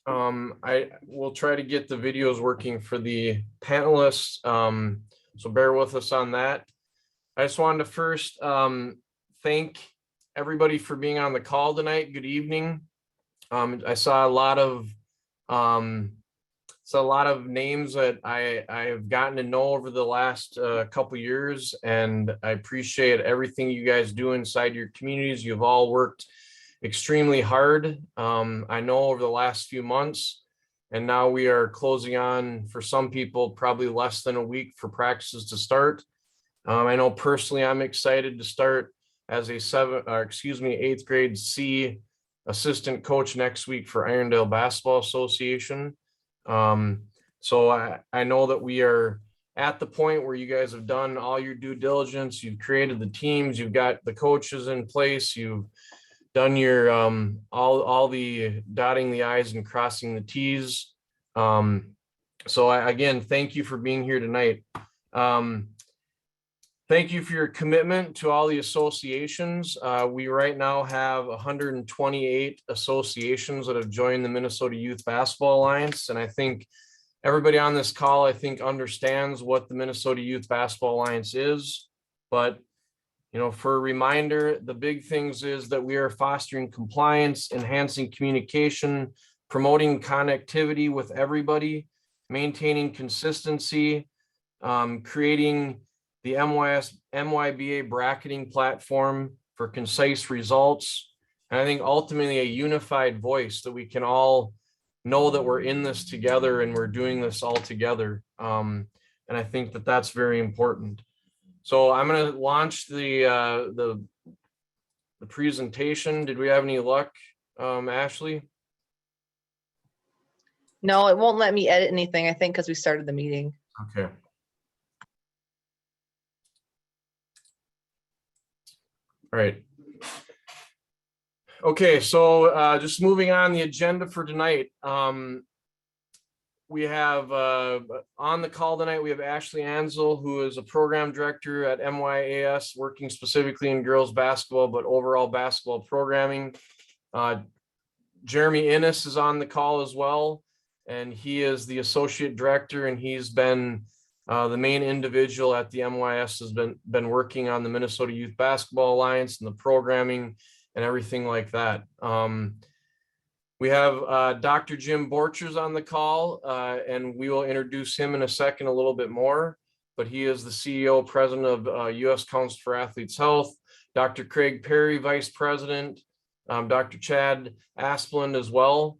I will try to get the videos working for the panelists, so bear with us on that. I just wanted to first thank everybody for being on the call tonight. Good evening. I saw a lot of names that I have gotten to know over the last couple years, and I appreciate everything you guys do inside your communities. You've all worked extremely hard. I know over the last few months, and now we are closing on, for some people, probably less than a week for practices to start. I know personally I'm excited to start as a 8th grade C assistant coach next week for Irondale Basketball Association. So I know that we are at the point where you guys have done all your due diligence. You've created the teams, you've got the coaches in place, you've done your all the dotting the I's and crossing the T's. So again, thank you for being here tonight. Thank you for your commitment to all the associations. We right now have 128 associations that have joined the Minnesota Youth Basketball Alliance. And I think everybody on this call, I think, understands what the Minnesota Youth Basketball Alliance is. But, you know, for a reminder, the big things is that we are fostering compliance, enhancing communication, promoting connectivity with everybody, maintaining consistency, creating the MYBA bracketing platform for concise results. And I think ultimately a unified voice that we can all know that we're in this together and we're doing this all together. And I think that that's very important. So I'm going to launch the presentation. Did we have any luck, Ashley? No, it won't let me edit anything, I think, because we started the meeting. Okay. All right. Okay, so just moving on the agenda for tonight. We have on the call tonight, we have Ashlie Anzel, who is a program director at MYAS, working specifically in girls basketball, but overall basketball programming. Jeremy Innes is on the call as well, and he is the associate director, and he's been the main individual at the MYS, has been working on the Minnesota Youth Basketball Alliance and the programming and everything like that. We have Dr. Jim Borchers on the call, and we will introduce him in a second a little bit more, but he is the CEO, president of US Council for Athletes Health. Dr. Craig Perry, vice president, Dr. Chad Asplund as well.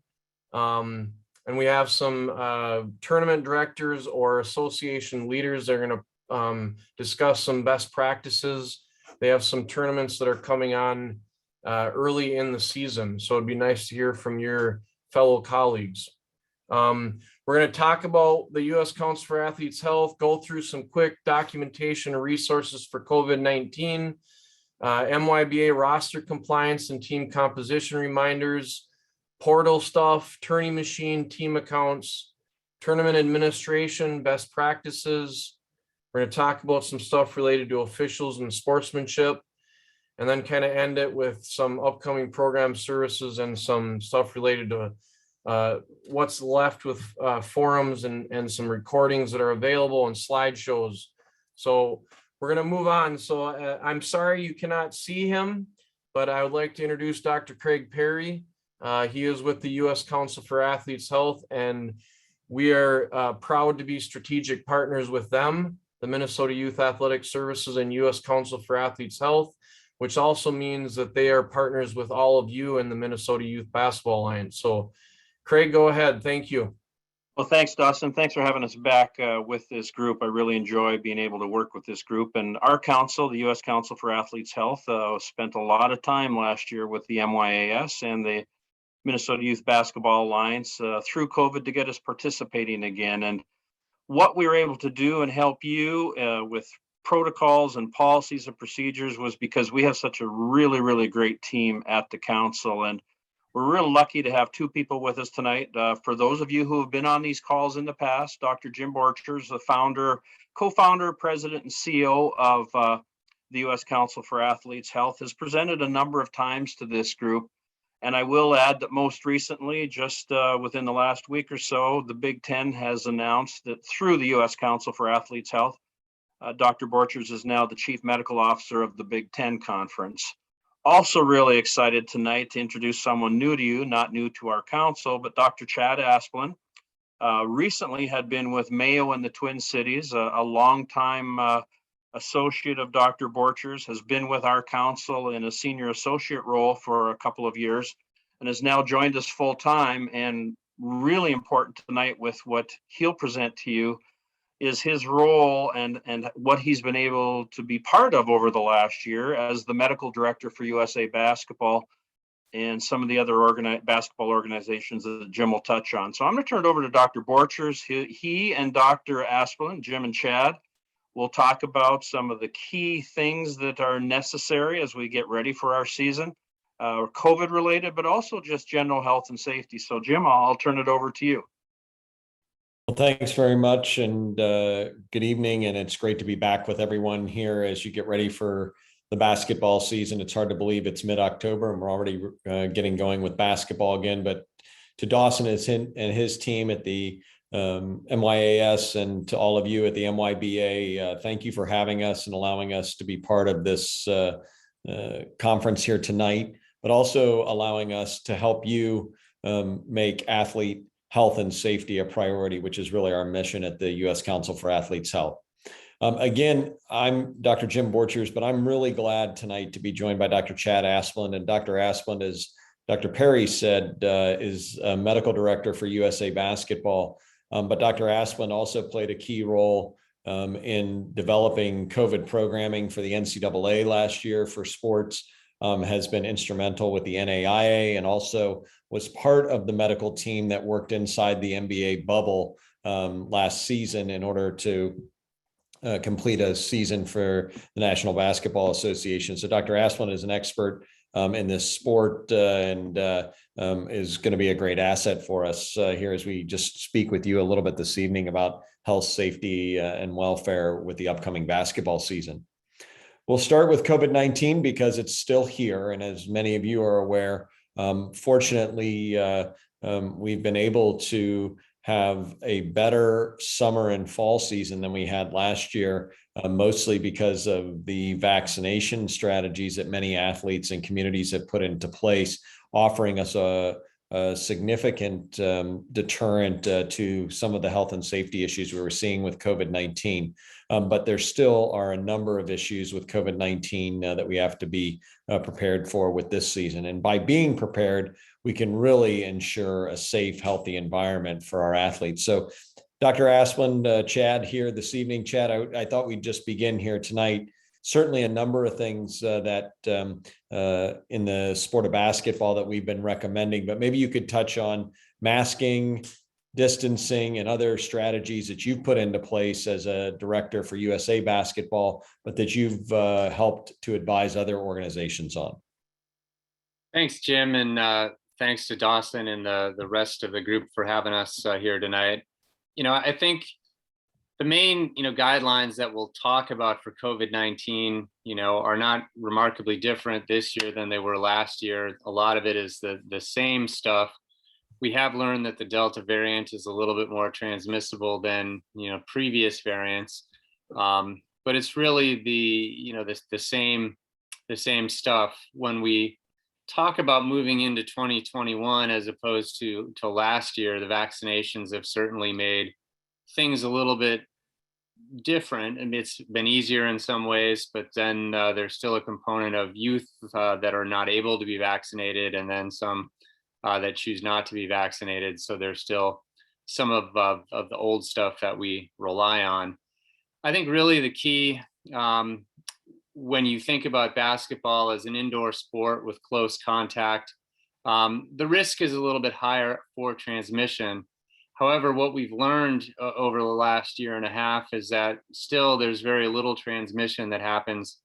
And we have some tournament directors or association leaders that are going to discuss some best practices. They have some tournaments that are coming on early in the season, so it'd be nice to hear from your fellow colleagues. We're going to talk about the U.S. Council for Athletes Health, go through some quick documentation and resources for COVID-19, MYBA roster compliance and team composition reminders, portal stuff, Tourney machine, team accounts, tournament administration, best practices. We're going to talk about some stuff related to officials and sportsmanship, and then kind of end it with some upcoming program services and some stuff related to what's left with forums and some recordings that are available and slideshows. So we're going to move on. So I'm sorry you cannot see him, but I would like to introduce Dr. Craig Perry. He is with the U.S. Council for Athletes Health, and we are proud to be strategic partners with them, the Minnesota Youth Athletic Services and U.S. Council for Athletes Health, which also means that they are partners with all of you in the Minnesota Youth Basketball Alliance. So Craig, go ahead. Thank you. Well, thanks, Dawson. Thanks for having us back with this group. I really enjoy being able to work with this group. And our council, the U.S. Council for Athletes Health, spent a lot of time last year with the MYAS and the Minnesota Youth Basketball Alliance through COVID to get us participating again. And what we were able to do and help you with protocols and policies and procedures was because we have such a really, really great team at the council. And we're real lucky to have two people with us tonight. For those of you who have been on these calls in the past, Dr. Jim Borchers, the founder, co-founder, president, and CEO of the U.S. Council for Athletes Health, has presented a number of times to this group. And I will add that most recently, just within the last week or so, the Big Ten has announced that through the U.S. Council for Athletes Health, Dr. Borchers is now the Chief Medical Officer of the Big Ten Conference. Also really excited tonight to introduce someone new to you, not new to our council, but Dr. Chad Asplund. Recently had been with Mayo in the Twin Cities, a longtime associate of Dr. Borchers, has been with our council in a senior associate role for a couple of years and has now joined us full time. And really important tonight with what he'll present to you is his role and what he's been able to be part of over the last year as the medical director for USA Basketball and some of the other basketball organizations that Jim will touch on. So I'm going to turn it over to Dr. Borchers. He and Dr. Asplund, Jim and Chad, will talk about some of the key things that are necessary as we get ready for our season, COVID related, but also just general health and safety. So Jim, I'll turn it over to you. Well, thanks very much, and good evening. And it's great to be back with everyone here as you get ready for the basketball season. It's hard to believe it's mid-October and we're already getting going with basketball again. But to Dawson and his team at the MYAS and to all of you at the MYBA, thank you for having us and allowing us to be part of this conference here tonight, but also allowing us to help you make athlete health and safety a priority, which is really our mission at the U.S. Council for Athletes Health. Again, I'm Dr. Jim Borchers, but I'm really glad tonight to be joined by Dr. Chad Asplund. And Dr. Asplund, as Dr. Perry said, is a medical director for USA Basketball. But Dr. Asplund also played a key role in developing COVID programming for the NCAA last year for sports, has been instrumental with the NAIA, and also was part of the medical team that worked inside the NBA bubble last season in order to complete a season for the National Basketball Association. So Dr. Asplund is an expert in this sport and is going to be a great asset for us here as we just speak with you a little bit this evening about health, safety, and welfare with the upcoming basketball season. We'll start with COVID-19 because it's still here. And as many of you are aware, fortunately, we've been able to have a better summer and fall season than we had last year, mostly because of the vaccination strategies that many athletes and communities have put into place, offering us a significant deterrent to some of the health and safety issues we were seeing with COVID-19. But there still are a number of issues with COVID-19 that we have to be prepared for with this season. And by being prepared, we can really ensure a safe, healthy environment for our athletes. So Dr. Asplund, Chad here this evening. Chad, I thought we'd just begin here tonight. Certainly a number of things that in the sport of basketball that we've been recommending, but maybe you could touch on masking, distancing, and other strategies that you've put into place as a director for USA Basketball, but that you've helped to advise other organizations on. Thanks, Jim, and thanks to Dawson and the rest of the group for having us here tonight. I think the main, guidelines that we'll talk about for COVID-19, are not remarkably different this year than they were last year. A lot of it is the same stuff. We have learned that the Delta variant is a little bit more transmissible than, previous variants. But it's really the same stuff. When we talk about moving into 2021 as opposed to last year, the vaccinations have certainly made things a little bit different, and it's been easier in some ways, but then there's still a component of youth that are not able to be vaccinated, and then some that choose not to be vaccinated. So there's still some of the old stuff that we rely on. I think really the key when you think about basketball as an indoor sport with close contact, the risk is a little bit higher for transmission. However, what we've learned over the last year and a half is that still there's very little transmission that happens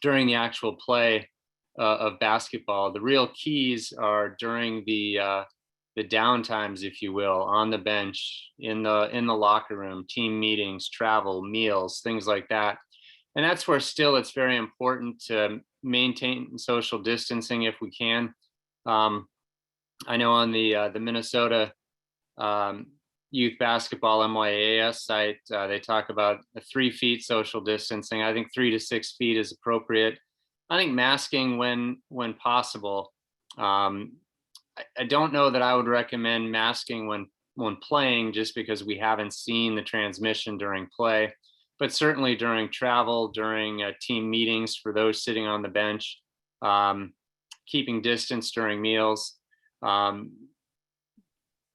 during the actual play of basketball. The real keys are during the downtimes, if you will, on the bench, in the locker room, team meetings, travel, meals, things like that. And that's where still it's very important to maintain social distancing if we can. I know on the Minnesota youth basketball MYAS site, they talk about 3 feet social distancing. I think 3 to 6 feet is appropriate. I think masking when possible. I don't know that I would recommend masking when playing, just because we haven't seen the transmission during play, but certainly during travel, during team meetings for those sitting on the bench, keeping distance during meals.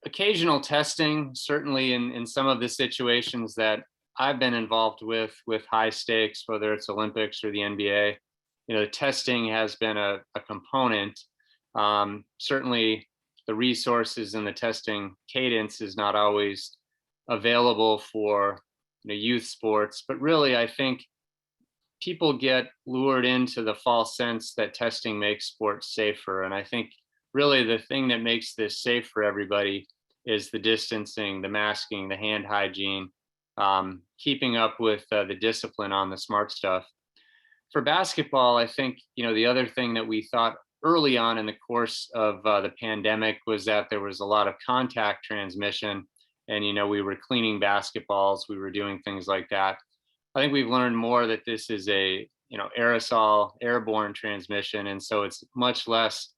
Occasional testing, certainly in some of the situations that I've been involved with high stakes, whether it's Olympics or the NBA, the testing has been a component. Certainly the resources and the testing cadence is not always available for youth sports, but really I think people get lured into the false sense that testing makes sports safer. And I think really the thing that makes this safe for everybody is the distancing, the masking, the hand hygiene, keeping up with the discipline on the smart stuff. For basketball, I think, the other thing that we thought early on in the course of the pandemic was that there was a lot of contact transmission, and, we were cleaning basketballs, we were doing things like that. I think we've learned more that this is a, aerosol, airborne transmission, and so it's much less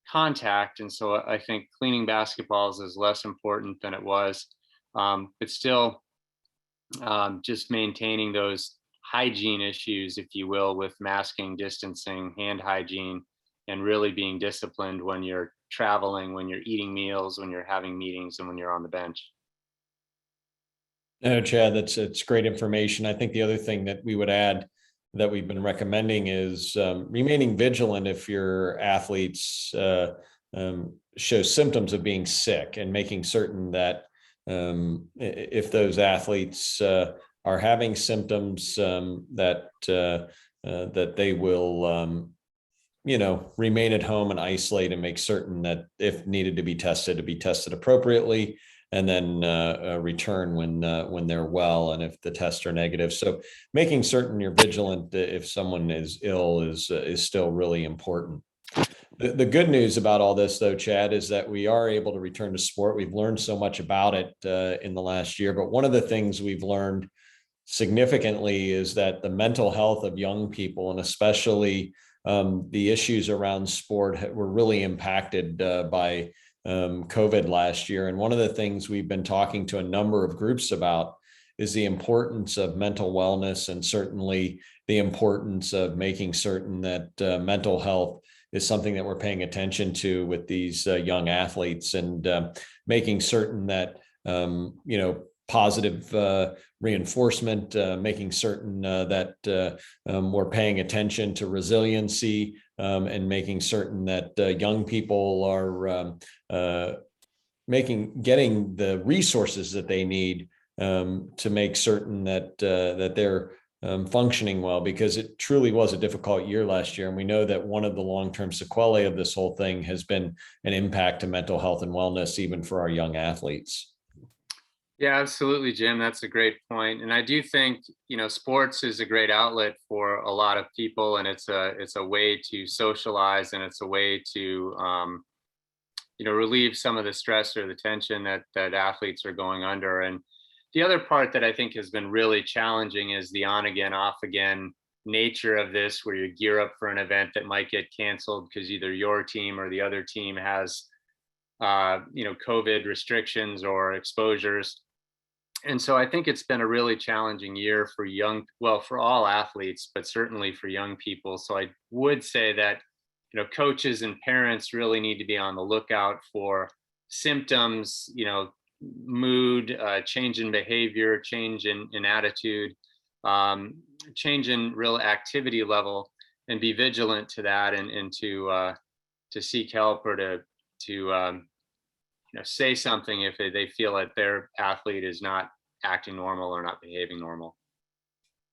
contact. And so I think cleaning basketballs is less important than it was, but still just maintaining those hygiene issues, if you will, with masking, distancing, hand hygiene, and really being disciplined when you're traveling, when you're eating meals, when you're having meetings, and when you're on the bench. No, Chad, it's great information. I think the other thing that we would add that we've been recommending is remaining vigilant if your athletes show symptoms of being sick, and making certain that if those athletes are having symptoms, that they will remain at home and isolate, and make certain that if needed to be tested appropriately, and then return when they're well, and if the tests are negative. So making certain you're vigilant if someone is ill is still really important. The good news about all this, though, Chad, is that we are able to return to sport. We've learned so much about it in the last year, but one of the things we've learned significantly is that the mental health of young people, and especially the issues around sport, were really impacted by COVID last year. And one of the things we've been talking to a number of groups about is the importance of mental wellness, and certainly the importance of making certain that mental health is something that we're paying attention to with these young athletes, and making certain that, positive reinforcement, making certain that we're paying attention to resiliency, and making certain that young people are getting the resources that they need to make certain that they're functioning well, because it truly was a difficult year last year. And we know that one of the long-term sequelae of this whole thing has been an impact to mental health and wellness, even for our young athletes. Yeah, absolutely, Jim. That's a great point. And I do think, sports is a great outlet for a lot of people, and it's a way to socialize, and it's a way to, relieve some of the stress or the tension that athletes are going under. And the other part that I think has been really challenging is the on again, off again nature of this, where you gear up for an event that might get canceled because either your team or the other team has, COVID restrictions or exposures. And so I think it's been a really challenging year for for all athletes, but certainly for young people. So I would say that, coaches and parents really need to be on the lookout for symptoms, mood, change in behavior, change in attitude, change in real activity level, and be vigilant to that, and to seek help, or to say something if they feel that their athlete is not acting normal or not behaving normal.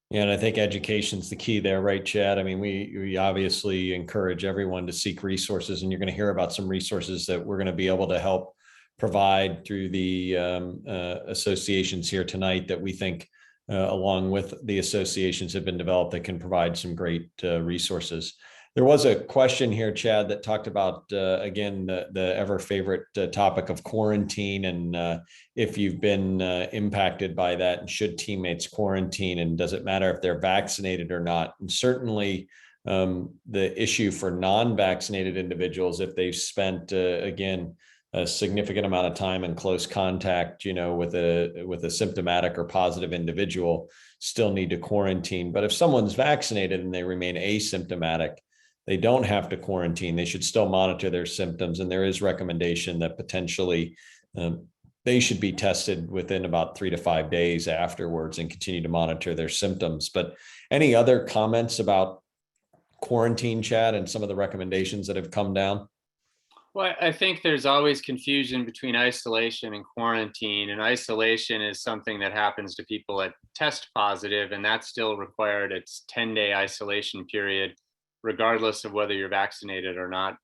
Yeah, and I think education's the key there, right, Chad? I mean, we obviously encourage everyone to seek resources, and you're going to hear about some resources that we're going to be able to help provide through the associations here tonight, that we think, along with the associations, have been developed that can provide some great resources. There was a question here, Chad, that talked about, again, the ever favorite topic of quarantine, and if you've been impacted by that, and should teammates quarantine, and does it matter if they're vaccinated or not? And certainly the issue for non-vaccinated individuals, if they've spent, again, a significant amount of time in close contact, with a symptomatic or positive individual, still need to quarantine. But if someone's vaccinated and they remain asymptomatic, they don't have to quarantine. They should still monitor their symptoms. And there is recommendation that potentially they should be tested within about 3 to 5 days afterwards and continue to monitor their symptoms. But any other comments about quarantine, Chad, and some of the recommendations that have come down? Well, I think there's always confusion between isolation and quarantine. And isolation is something that happens to people that test positive, and that's still required. It's 10-day isolation period, regardless of whether you're vaccinated or not.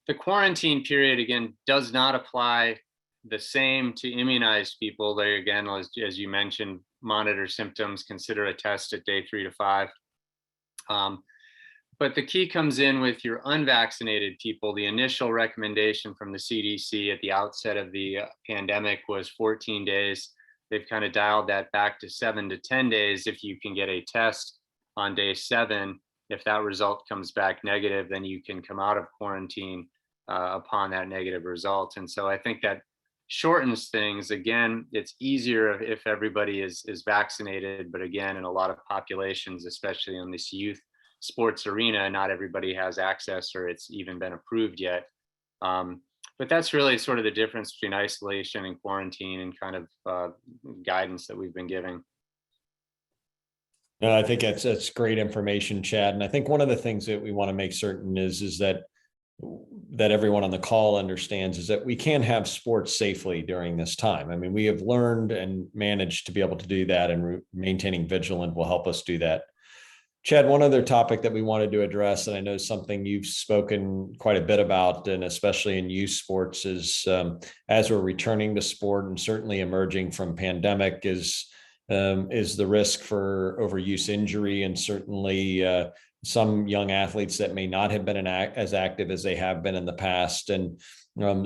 The quarantine period, again, does not apply the same to immunized people. They, again, as you mentioned, monitor symptoms, consider a test at day 3 to 5. But the key comes in with your unvaccinated people. The initial recommendation from the CDC at the outset of the pandemic was 14 days. They've kind of dialed that back to 7 to 10 days if you can get a test on day 7. If that result comes back negative, then you can come out of quarantine upon that negative result. And so I think that shortens things. Again, it's easier if everybody is vaccinated, but again, in a lot of populations, especially in this youth sports arena, not everybody has access or it's even been approved yet. But that's really sort of the difference between isolation and quarantine and kind of guidance that we've been giving. No, I think that's great information, Chad. And I think one of the things that we want to make certain is that everyone on the call understands is that we can have sports safely during this time. I mean, we have learned and managed to be able to do that, and maintaining Vigilant will help us do that. Chad, one other topic that we wanted to address, and I know something you've spoken quite a bit about, and especially in youth sports, is as we're returning to sport and certainly emerging from pandemic, is the risk for overuse injury, and certainly some young athletes that may not have been as active as they have been in the past. And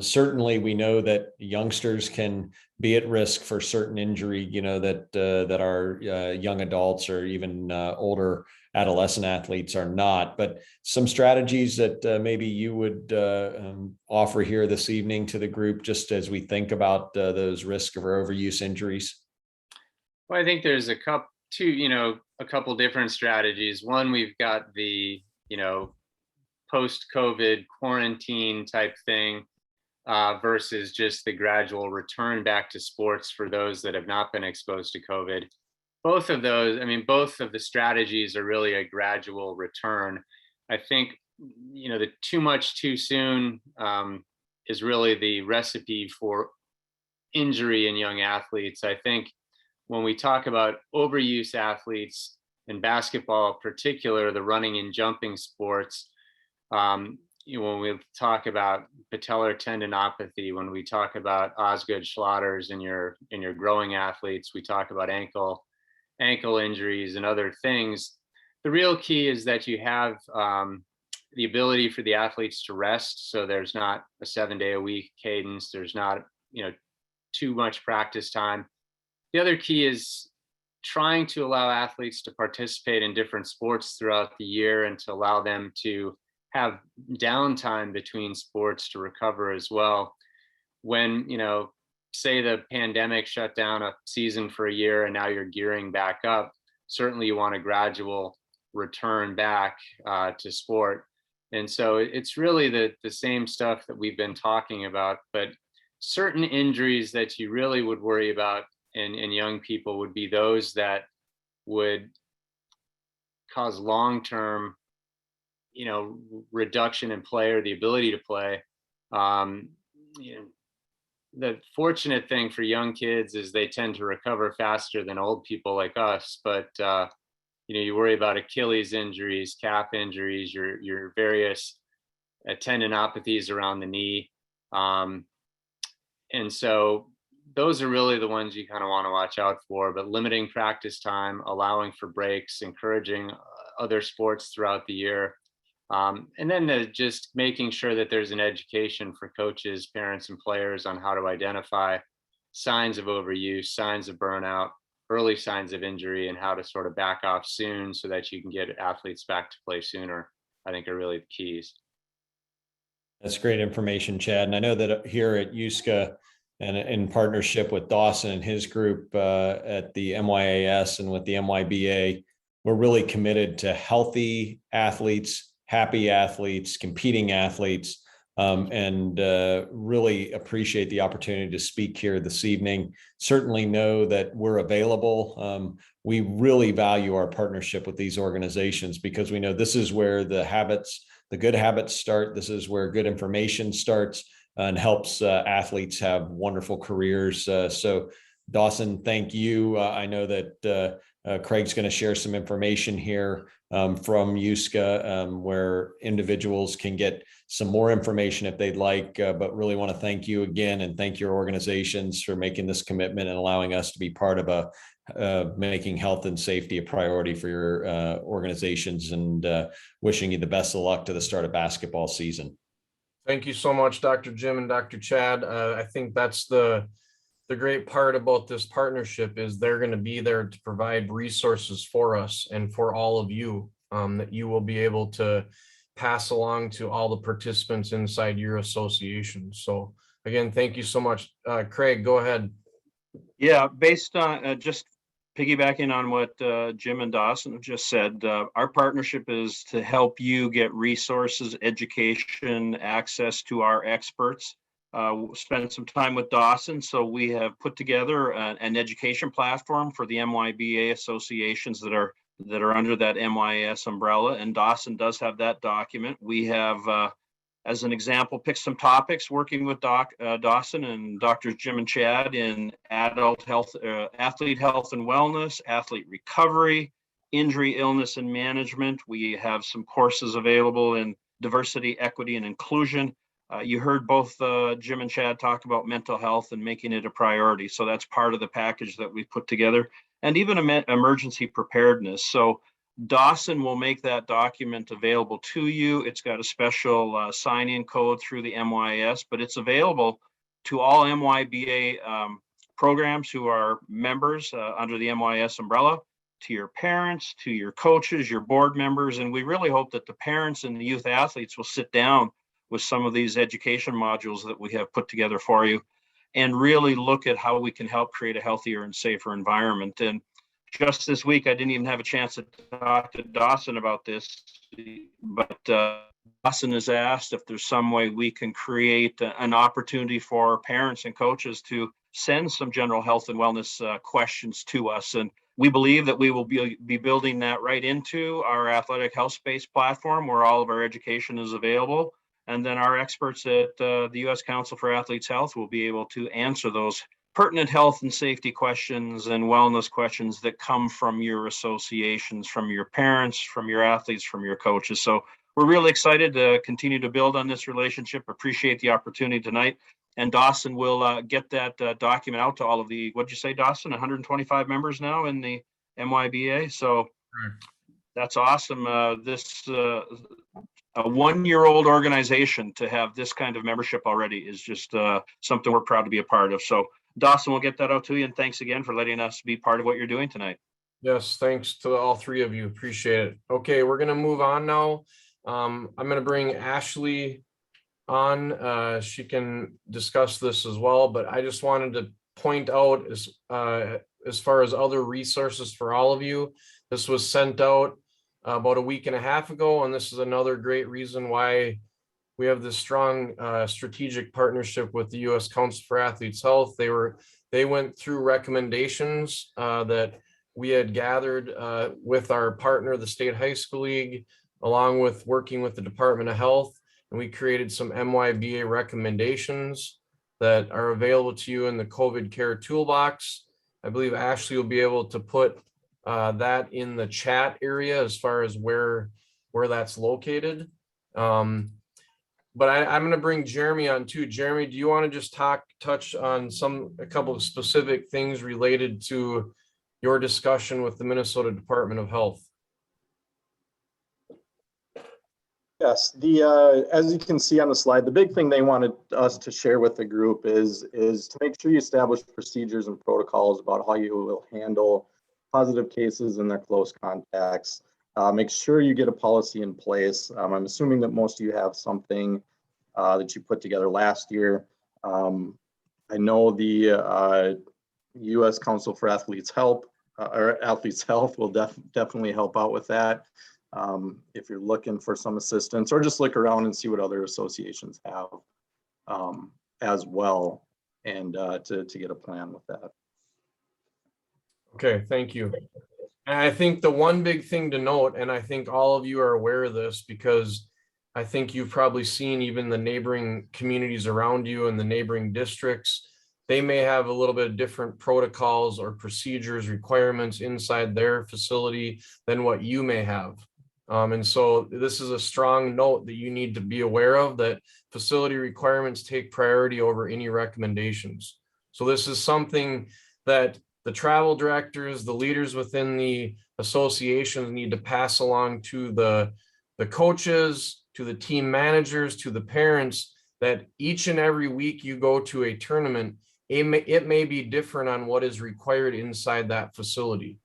certainly we know that youngsters can be at risk for certain injury, that our young adults or even older adolescent athletes are not. But some strategies that maybe you would offer here this evening to the group, just as we think about those risks of overuse injuries. Well, I think there's a couple different strategies. One, we've got the, post-COVID quarantine type thing versus just the gradual return back to sports for those that have not been exposed to COVID. Both of those, both of the strategies are really a gradual return. I think, the too much too soon is really the recipe for injury in young athletes. I think when we talk about overuse athletes in basketball, in particular, the running and jumping sports, when we talk about patellar tendinopathy, when we talk about Osgood Schlatter's in your growing athletes, we talk about ankle injuries and other things. The real key is that you have the ability for the athletes to rest. So there's not a 7-day-a-week cadence. There's not, too much practice time. The other key is trying to allow athletes to participate in different sports throughout the year and to allow them to have downtime between sports to recover as well. When, say the pandemic shut down a season for a year and now you're gearing back up, certainly you want a gradual return back to sport. And so it's really the same stuff that we've been talking about, but certain injuries that you really would worry about in young people would be those that would cause long-term, reduction in play or the ability to play. The fortunate thing for young kids is they tend to recover faster than old people like us, but you worry about Achilles injuries, calf injuries, your various tendinopathies around the knee. And so those are really the ones you kind of want to watch out for, but limiting practice time, allowing for breaks, encouraging other sports throughout the year. And then just making sure that there's an education for coaches, parents, and players on how to identify signs of overuse, signs of burnout, early signs of injury, and how to sort of back off soon so that you can get athletes back to play sooner, I think are really the keys. That's great information, Chad. And I know that here at USCAH and in partnership with Dawson and his group at the MYAS and with the MYBA, we're really committed to healthy athletes, happy athletes, competing athletes, and really appreciate the opportunity to speak here this evening. Certainly know that we're available. We really value our partnership with these organizations because we know this is where the good habits start. This is where good information starts and helps athletes have wonderful careers. So Dawson, thank you. I know that Craig's going to share some information here from USCAH where individuals can get some more information if they'd like, but really want to thank you again and thank your organizations for making this commitment and allowing us to be part of making health and safety a priority for your organizations, and wishing you the best of luck to the start of basketball season. Thank you so much, Dr. Jim and Dr. Chad. I think that's the great part about this partnership is they're going to be there to provide resources for us and for all of you that you will be able to pass along to all the participants inside your association. So again, thank you so much. Craig, go ahead. Yeah, based on just piggybacking on what Jim and Dawson have just said, our partnership is to help you get resources, education, access to our experts. Spent some time with Dawson, so we have put together an education platform for the MYBA associations that are under that MYAS umbrella, and Dawson does have that document. We have, as an example, picked some topics working with Dawson and Drs. Jim and Chad in adult health, athlete health and wellness, athlete recovery, injury, illness, and management. We have some courses available in diversity, equity, and inclusion. You heard both Jim and Chad talk about mental health and making it a priority. So that's part of the package that we put together, and even emergency preparedness. So Dawson will make that document available to you. It's got a special sign-in code through the MYS, but it's available to all MYBA programs who are members under the MYS umbrella, to your parents, to your coaches, your board members. And we really hope that the parents and the youth athletes will sit down with some of these education modules that we have put together for you and really look at how we can help create a healthier and safer environment. And just this week, I didn't even have a chance to talk to Dawson about this, but Dawson has asked if there's some way we can create an opportunity for parents and coaches to send some general health and wellness questions to us. And we believe that we will be building that right into our athletic health space platform where all of our education is available. And then our experts at the U.S. Council for Athletes Health will be able to answer those pertinent health and safety questions and wellness questions that come from your associations, from your parents, from your athletes, from your coaches. So we're really excited to continue to build on this relationship. Appreciate the opportunity tonight. And Dawson will get that document out to all of the, what'd you say, Dawson, 125 members now in the MYBA. So that's awesome. This a one-year-old organization to have this kind of membership already is just something we're proud to be a part of. So Dawson will get that out to you. And thanks again for letting us be part of what you're doing tonight. Yes, thanks to all three of you. Appreciate it. Okay, we're going to move on now. I'm going to bring Ashley on. She can discuss this as well, but I just wanted to point out as far as other resources for all of you. This was sent out about a week and a half ago, and this is another great reason why we have this strong strategic partnership with the U.S. Council for Athletes Health. They went through recommendations that we had gathered with our partner, the State High School League, along with working with the Department of Health, and we created some MYBA recommendations that are available to you in the COVID Care Toolbox. I believe Ashley will be able to put that in the chat area as far as where that's located. But I'm going to bring Jeremy on too. Jeremy, do you want to just touch on a couple of specific things related to your discussion with the Minnesota Department of Health? Yes, as you can see on the slide, the big thing they wanted us to share with the group is to make sure you establish procedures and protocols about how you will handle positive cases and their close contacts. Make sure you get a policy in place. I'm assuming that most of you have something that you put together last year. I know the U.S. Council for Athletes Health will definitely help out with that. If you're looking for some assistance, or just look around and see what other associations have as well, and to get a plan with that. Okay, thank you. And I think the one big thing to note, and I think all of you are aware of this because I think you've probably seen even the neighboring communities around you and the neighboring districts, they may have a little bit different protocols or procedures, requirements inside their facility than what you may have. And so this is a strong note that you need to be aware of, that facility requirements take priority over any recommendations. So this is something that the travel directors, the leaders within the associations need to pass along to the coaches, to the team managers, to the parents, that each and every week you go to a tournament, it may be different on what is required inside that facility.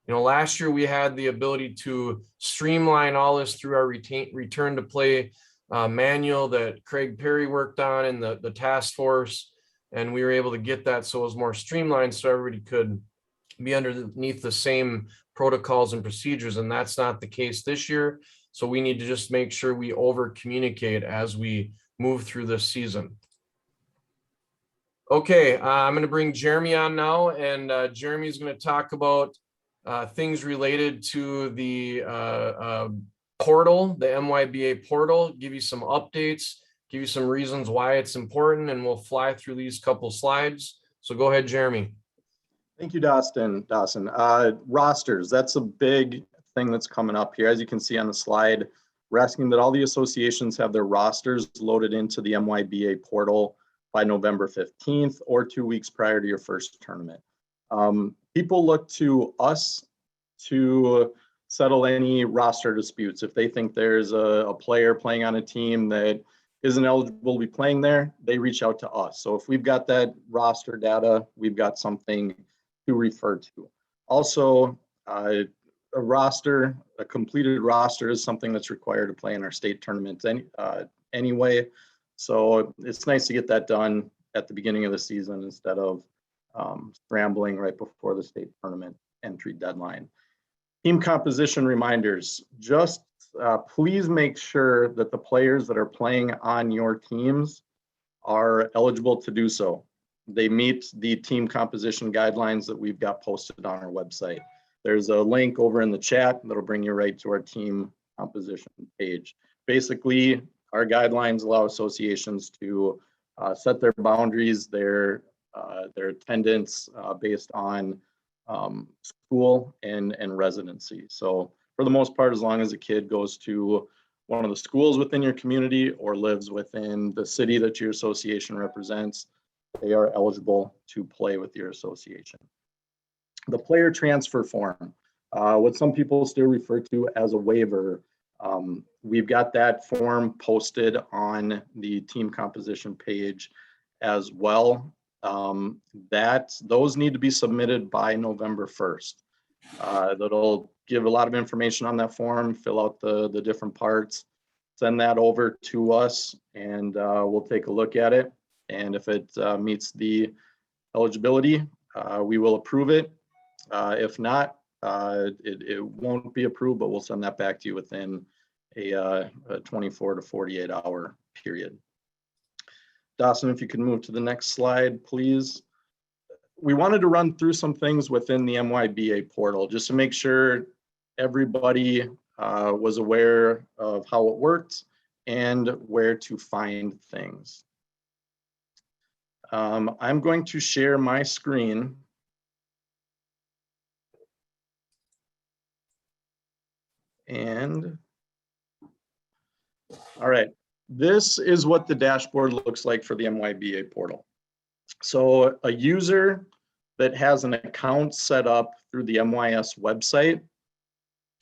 You know, last year we had the ability to streamline all this through our return to play manual that Craig Perry worked on and the task force. And we were able to get that so it was more streamlined so everybody could be underneath the same protocols and procedures. And that's not the case this year. So we need to just make sure we over communicate as we move through this season. Okay, I'm going to bring Jeremy on now, and Jeremy's going to talk about things related to the portal, the MYBA portal, give you some updates, give you some reasons why it's important, and we'll fly through these couple slides. So go ahead, Jeremy. Thank you, Dawson. Rosters, that's a big thing that's coming up here. As you can see on the slide, we're asking that all the associations have their rosters loaded into the MYBA portal by November 15th or 2 weeks prior to your first tournament. People look to us to settle any roster disputes. If they think there's a player playing on a team that isn't eligible to be playing there, they reach out to us. So if we've got that roster data, we've got something to refer to. Also, a completed roster is something that's required to play in our state tournaments anyway. So it's nice to get that done at the beginning of the season instead of scrambling right before the state tournament entry deadline. Team composition reminders, just please make sure that the players that are playing on your teams are eligible to do so. They meet the team composition guidelines that we've got posted on our website. There's a link over in the chat that'll bring you right to our team composition page. Basically, our guidelines allow associations to set their boundaries, their attendance based on school and residency. So for the most part, as long as a kid goes to one of the schools within your community or lives within the city that your association represents, they are eligible to play with your association. The player transfer form, what some people still refer to as a waiver, we've got that form posted on the team composition page as well. Those need to be submitted by November 1st. That'll give a lot of information on that form, fill out the different parts, send that over to us, and we'll take a look at it. And if it meets the eligibility, we will approve it. If not, it won't be approved, but we'll send that back to you within a 24 to 48 hour period. Dawson, if you could move to the next slide, please. We wanted to run through some things within the MYBA portal just to make sure everybody was aware of how it worked and where to find things. I'm going to share my screen. And all right, this is what the dashboard looks like for the MYBA portal. So a user that has an account set up through the MYS website,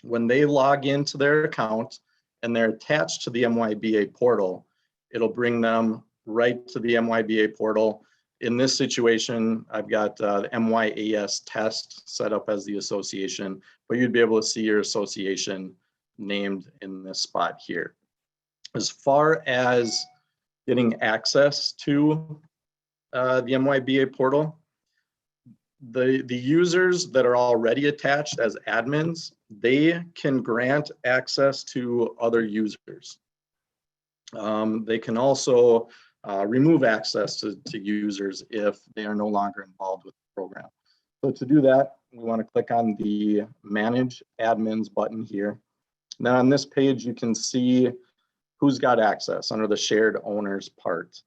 when they log into their account and they're attached to the MYBA portal, it'll bring them right to the MYBA portal. In this situation, I've got the MYAS test set up as the association, but you'd be able to see your association named in this spot here. As far as getting access to the MYBA portal, the users that are already attached as admins, they can grant access to other users. They can also remove access to users if they are no longer involved with the program. So to do that, we want to click on the Manage Admins button here. Now on this page, you can see who's got access under the shared owners part.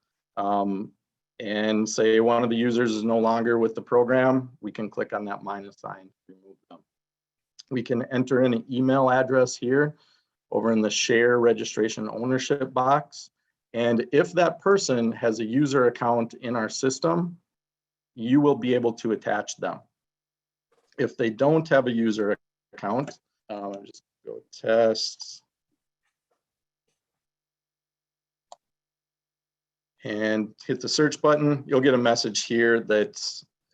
And say one of the users is no longer with the program, we can click on that minus sign to remove them. We can enter in an email address here over in the share registration ownership box. And if that person has a user account in our system, you will be able to attach them. If they don't have a user account, I'll just go test. And hit the search button, you'll get a message here that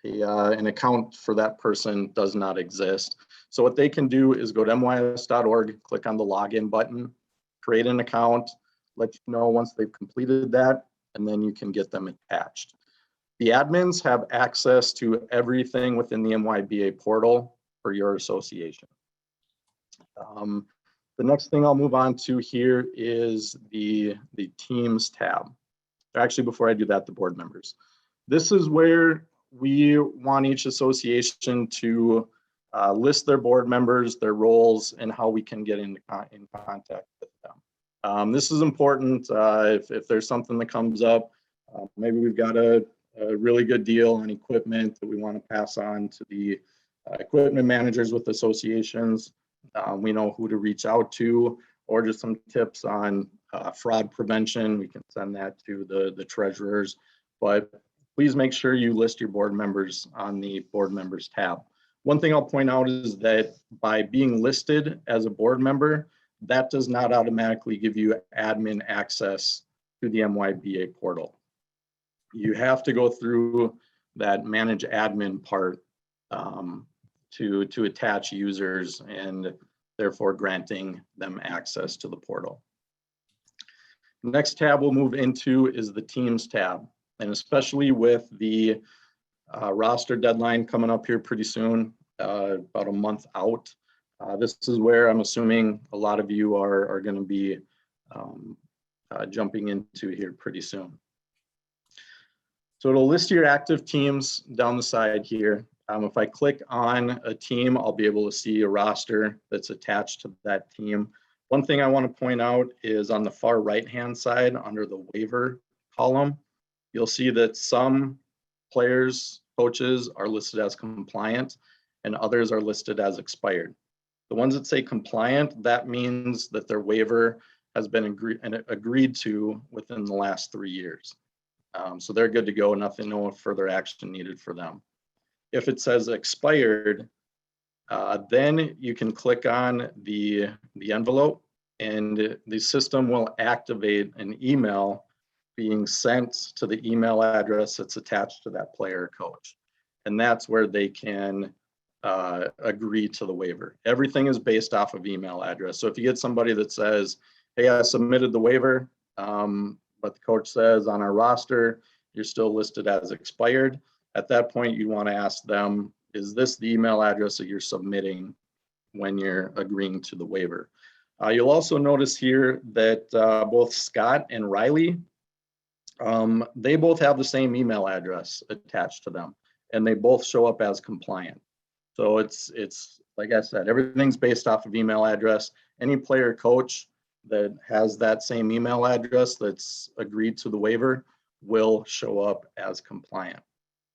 an account for that person does not exist. So what they can do is go to MYAS.org, click on the login button, create an account, let you know once they've completed that, and then you can get them attached. The admins have access to everything within the MYBA portal for your association. The next thing I'll move on to here is the Teams tab. Actually, before I do that, the board members. This is where we want each association to list their board members, their roles, and how we can get in contact with them. This is important if there's something that comes up. Maybe we've got a really good deal on equipment that we want to pass on to the equipment managers with associations. We know who to reach out to, or just some tips on fraud prevention. We can send that to the treasurers, but please make sure you list your board members on the board members tab. One thing I'll point out is that by being listed as a board member, that does not automatically give you admin access to the MYBA portal. You have to go through that manage admin part to attach users and therefore granting them access to the portal. The next tab we'll move into is the Teams tab, and especially with the roster deadline coming up here pretty soon, about a month out. This is where I'm assuming a lot of you are going to be jumping into here pretty soon. So it'll list your active teams down the side here. If I click on a team, I'll be able to see a roster that's attached to that team. One thing I want to point out is on the far right-hand side under the waiver column, you'll see that some players, coaches are listed as compliant and others are listed as expired. The ones that say compliant, that means that their waiver has been agreed to within the last 3 years. So they're good to go, no further action needed for them. If it says expired, then you can click on the envelope and the system will activate an email being sent to the email address that's attached to that player or coach. And that's where they can agree to the waiver. Everything is based off of email address. So if you get somebody that says, hey, I submitted the waiver, but the coach says on our roster, you're still listed as expired. At that point, you want to ask them, is this the email address that you're submitting when you're agreeing to the waiver? You'll also notice here that both Scott and Riley, they both have the same email address attached to them, and they both show up as compliant. So it's like I said, everything's based off of email address. Any player coach that has that same email address that's agreed to the waiver will show up as compliant.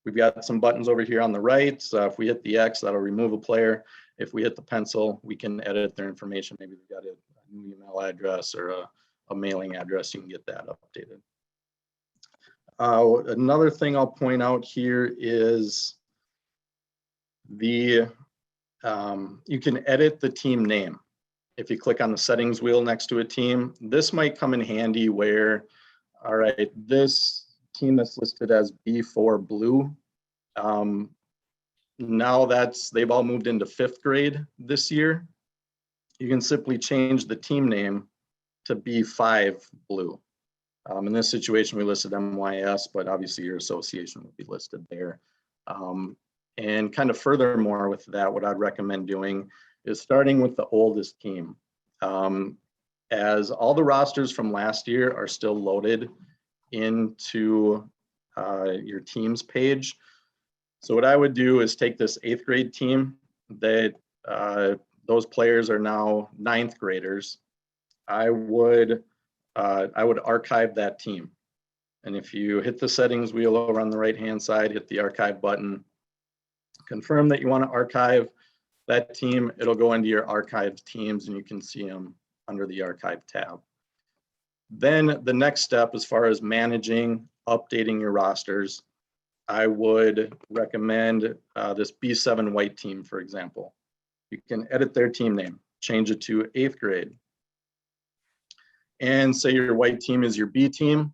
We've got some buttons over here on the right. So if we hit the X, that'll remove a player. If we hit the pencil, we can edit their information. Maybe they've got a new email address or a mailing address. You can get that updated. Another thing I'll point out here is you can edit the team name. if you click on the settings wheel next to a team, this might come in handy where, all right, this team that's listed as B4 blue, now they've all moved into 5th grade this year. You can simply change the team name to B5 blue. In this situation, we listed MYAS, but obviously your association would be listed there. And kind of furthermore with that, what I'd recommend doing is starting with the oldest team. As all the rosters from last year are still loaded into your teams page. So what I would do is take this 8th grade team that those players are now 9th graders. I would archive that team. And if you hit the settings wheel over on the right-hand side, hit the archive button, confirm that you want to archive that team, it'll go into your archived teams and you can see them under the archive tab. Then the next step, as far as managing, updating your rosters, I would recommend this B7 white team, for example. You can edit their team name, change it to 8th grade. And say your white team is your B team,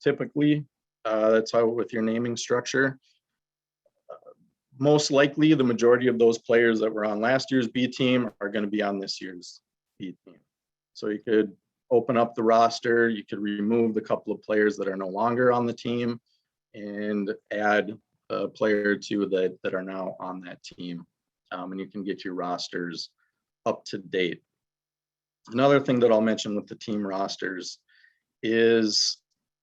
typically. That's how with your naming structure. Most likely, the majority of those players that were on last year's B team are going to be on this year's B team. So you could open up the roster, you could remove the couple of players that are no longer on the team and add a player or two that are now on that team. And you can get your rosters up to date. Another thing that I'll mention with the team rosters is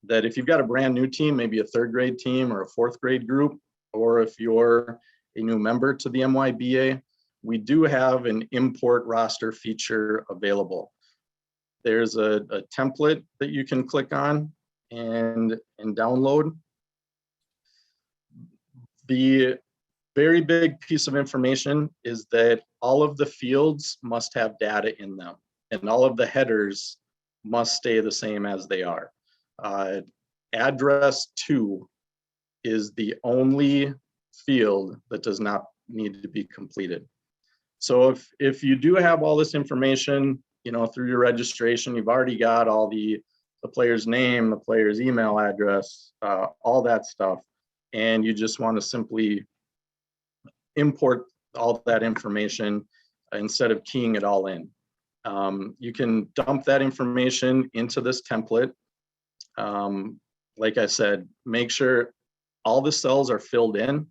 that if you've got a brand new team, maybe a 3rd grade team or a 4th grade group, or if you're a new member to the MYBA, we do have an import roster feature available. There's a template that you can click on and download. The very big piece of information is that all of the fields must have data in them, and all of the headers must stay the same as they are. Address 2 is the only field that does not need to be completed. So if you do have all this information, through your registration, you've already got all the player's name, the player's email address, all that stuff, and you just want to simply import all that information instead of keying it all in. You can dump that information into this template. Like I said, make sure all the cells are filled in.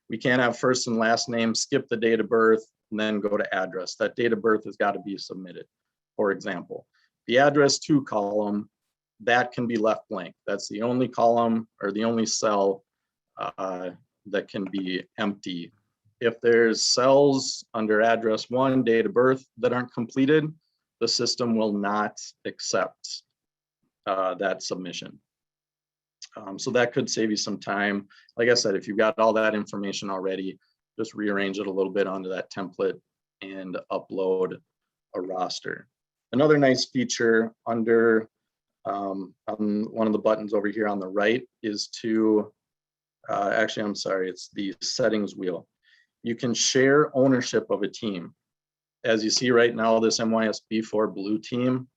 We can't have first and last name, skip the date of birth, and then go to address. That date of birth has got to be submitted. For example, the address 2 column, that can be left blank. That's the only column or the only cell that can be empty. If there's cells under address 1, date of birth, that aren't completed, the system will not accept that submission. So that could save you some time. Like I said, if you've got all that information already, just rearrange it a little bit onto that template and upload a roster. Another nice feature under on one of the buttons over here on the right is to, actually, I'm sorry, it's the settings wheel. You can share ownership of a team. As you see right now, this MYS B4 blue team,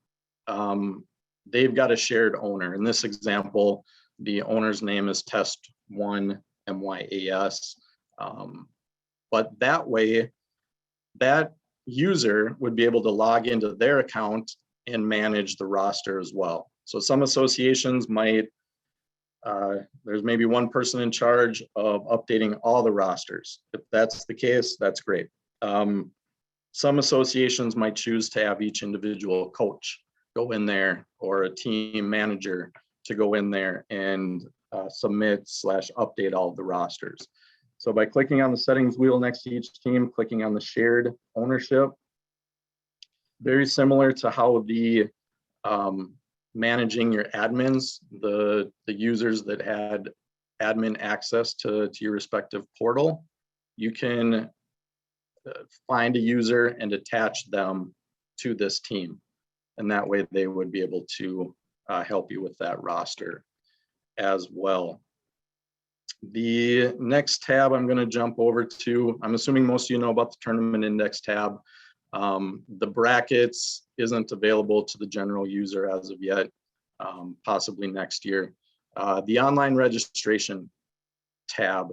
they've got a shared owner. In this example, the owner's name is Test 1 MYAS. But that way, that user would be able to log into their account and manage the roster as well. So some associations might, there's maybe one person in charge of updating all the rosters. If that's the case, that's great. Some associations might choose to have each individual coach go in there or a team manager to go in there and submit/update all of the rosters. So by clicking on the settings wheel next to each team, clicking on the shared ownership, very similar to how the managing your admins, the users that had admin access to your respective portal, you can find a user and attach them to this team. And that way they would be able to help you with that roster as well. The next tab I'm going to jump over to, I'm assuming most of you know about the tournament index tab. The brackets isn't available to the general user as of yet, possibly next year. The online registration tab,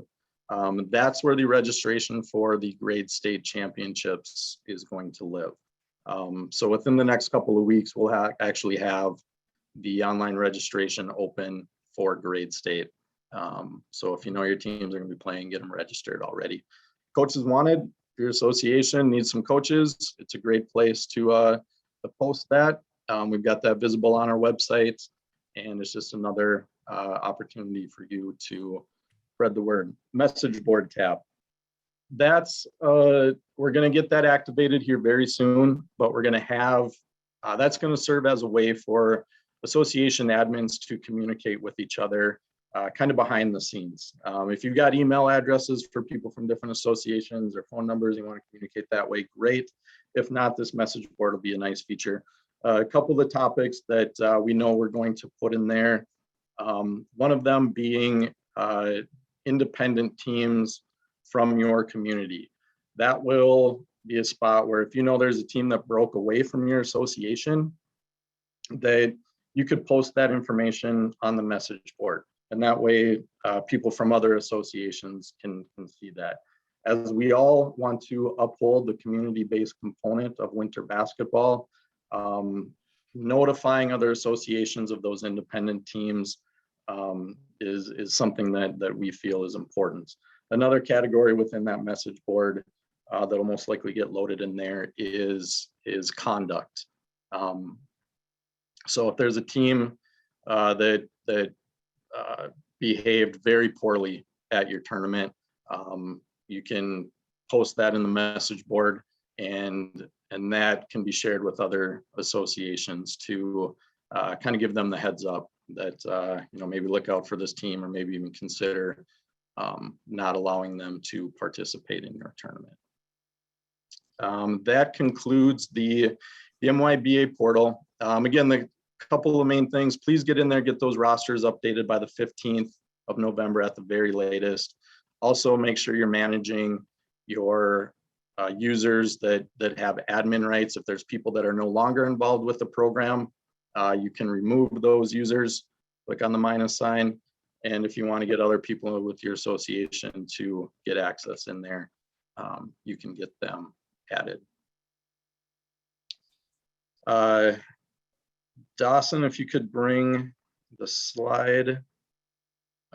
that's where the registration for the grade state championships is going to live. So within the next couple of weeks, we'll actually have the online registration open for grade state. So if you know your teams are going to be playing, get them registered already. Coaches wanted, if your association needs some coaches, it's a great place to post that. We've got that visible on our website, and it's just another opportunity for you to spread the word. Message board tab. That's we're going to get that activated here very soon, but we're going to have that's going to serve as a way for association admins to communicate with each other kind of behind the scenes. If you've got email addresses for people from different associations or phone numbers, you want to communicate that way, great. If not, this message board will be a nice feature. A couple of the topics that we know we're going to put in there, one of them being independent teams from your community. That will be a spot where if you know there's a team that broke away from your association, that you could post that information on the message board. And that way people from other associations can see that. As we all want to uphold the community-based component of winter basketball, notifying other associations of those independent teams is something that we feel is important. Another category within that message board that'll most likely get loaded in there is conduct. So if there's a team that behaved very poorly at your tournament, you can post that in the message board, and that can be shared with other associations to kind of give them the heads up that maybe look out for this team, or maybe even consider not allowing them to participate in your tournament. That concludes the MYBA portal. Again, the couple of main things, please get in there, get those rosters updated by the 15th of November at the very latest. Also, make sure you're managing your users that have admin rights. If there's people that are no longer involved with the program, you can remove those users, click on the minus sign. And if you want to get other people with your association to get access in there, you can get them added. Dawson, if you could bring the slide.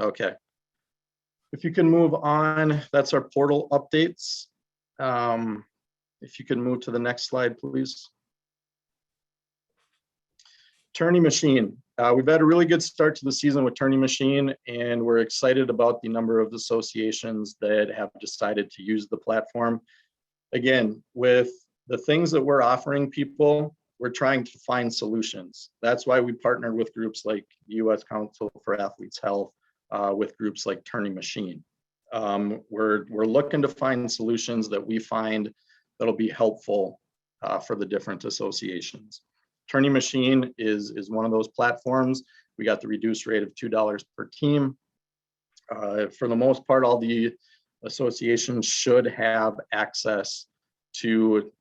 Okay. If you can move on, that's our portal updates. If you can move to the next slide, please. Tourney Machine. We've had a really good start to the season with Tourney Machine, and we're excited about the number of associations that have decided to use the platform. Again, with the things that we're offering people, we're trying to find solutions. That's why we partnered with groups like the U.S. Council for Athletes' Health, with groups like Tourney Machine. We're looking to find solutions that we find that'll be helpful for the different associations. Tourney Machine is one of those platforms. We got the reduced rate of $2 per team. For the most part, all the associations should have access to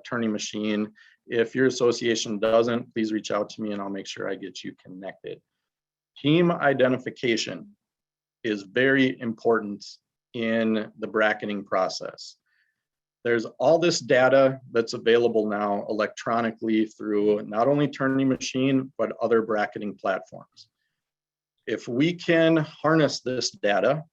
Tourney Machine. If your association doesn't, please reach out to me and I'll make sure I get you connected. Team identification is very important in the bracketing process. There's all this data that's available now electronically through not only Tourney Machine, but other bracketing platforms. If we can harness this data,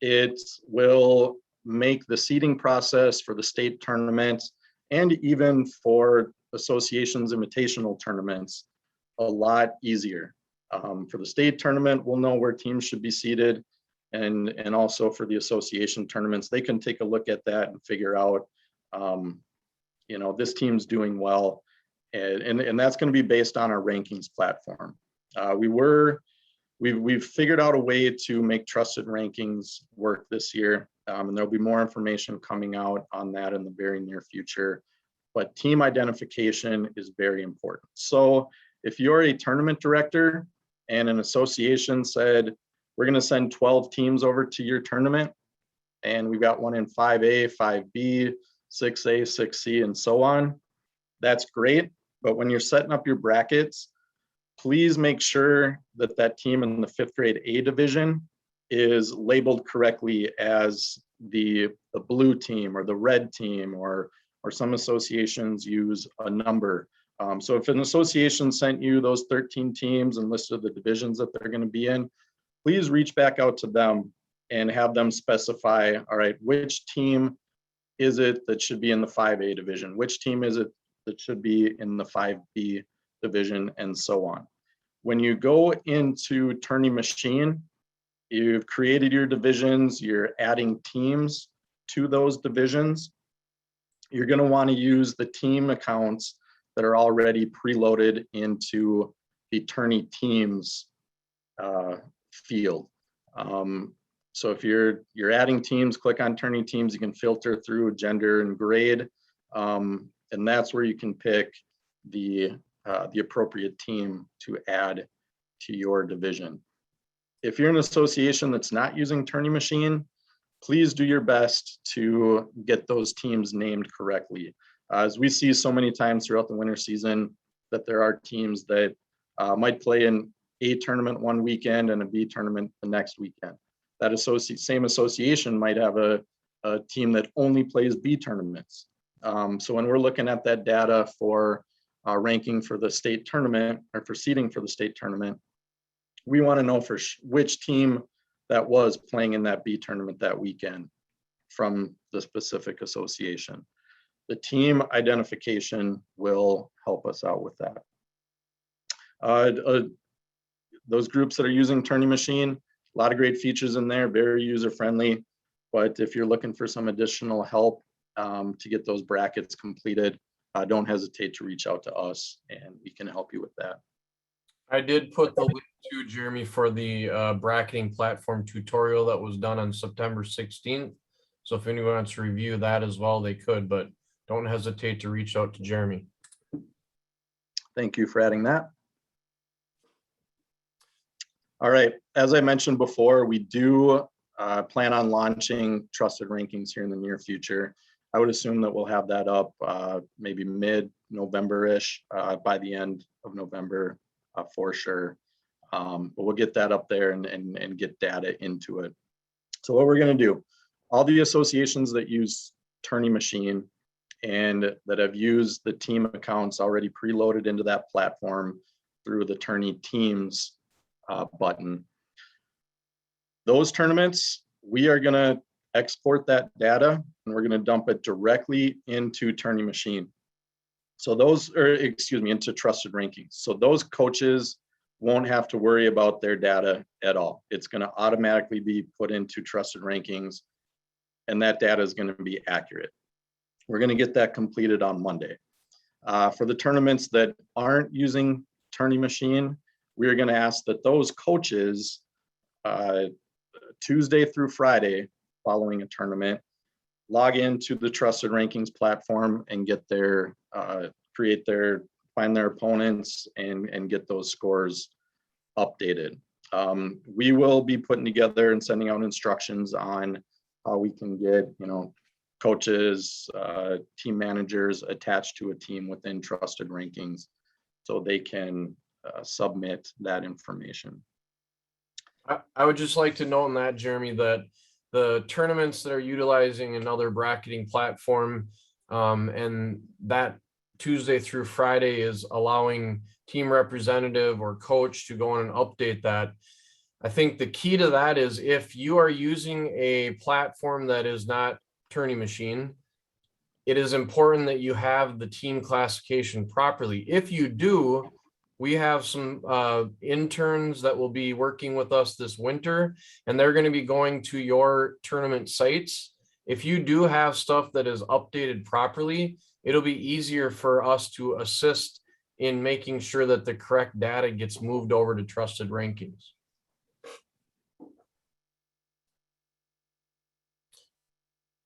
it will make the seeding process for the state tournaments and even for associations invitational tournaments a lot easier. For the state tournament, we'll know where teams should be seated, and also for the association tournaments, they can take a look at that and figure out, this team's doing well, and that's going to be based on our rankings platform. We've figured out a way to make trusted rankings work this year, and there'll be more information coming out on that in the very near future. But team identification is very important. So if you're a tournament director and an association said, we're going to send 12 teams over to your tournament, and we've got one in 5A, 5B, 6A, 6C, and so on. That's great. But when you're setting up your brackets, please make sure that that team in the 5th grade A division is labeled correctly as the blue team or the red team, or some associations use a number. So if an association sent you those 13 teams and listed the divisions that they're going to be in, please reach back out to them and have them specify, all right, which team is it that should be in the 5A division? Which team is it that should be in the 5B division, and so on. When you go into Tourney Machine, you've created your divisions, you're adding teams to those divisions. You're going to want to use the team accounts that are already preloaded into the Tourney Teams field. So if you're adding teams, click on Tourney Teams, you can filter through gender and grade, and that's where you can pick the appropriate team to add to your division. If you're an association that's not using Tourney Machine, please do your best to get those teams named correctly. As we see so many times throughout the winter season, that there are teams that might play in A tournament one weekend and a B tournament the next weekend. That same association might have a team that only plays B tournaments. So when we're looking at that data for ranking for the state tournament, or for seeding for the state tournament, we want to know for which team that was playing in that B tournament that weekend from the specific association. The team identification will help us out with that. Those groups that are using Tourney Machine, a lot of great features in there, very user-friendly. But if you're looking for some additional help to get those brackets completed, don't hesitate to reach out to us and we can help you with that. I did put the link to Jeremy for the bracketing platform tutorial that was done on September 16th. So if anyone wants to review that as well, they could, but don't hesitate to reach out to Jeremy. Thank you for adding that. All right, as I mentioned before, we do plan on launching Trusted Rankings here in the near future. I would assume that we'll have that up maybe mid-November-ish, by the end of November for sure. But we'll get that up there and get data into it. So what we're going to do, all the associations that use Tourney Machine and that have used the team accounts already preloaded into that platform through the Tourney Teams button, those tournaments, we are going to export that data and we're going to dump it directly into Tourney Machine. So those, or excuse me, into Trusted Rankings. So those coaches won't have to worry about their data at all. It's going to automatically be put into Trusted Rankings, and that data is going to be accurate. We're going to get that completed on Monday. For the tournaments that aren't using Tourney Machine, we are going to ask that those coaches Tuesday through Friday following a tournament log into the Trusted Rankings platform and get their find their opponents and get those scores updated. We will be putting together and sending out instructions on how we can get, coaches, team managers attached to a team within Trusted Rankings so they can submit that information. I would just like to note on that, Jeremy, that the tournaments that are utilizing another bracketing platform and that Tuesday through Friday is allowing team representative or coach to go on and update that. I think the key to that is if you are using a platform that is not Tourney Machine, it is important that you have the team classification properly. If you do, we have some interns that will be working with us this winter, and they're going to be going to your tournament sites. If you do have stuff that is updated properly, it'll be easier for us to assist in making sure that the correct data gets moved over to Trusted Rankings.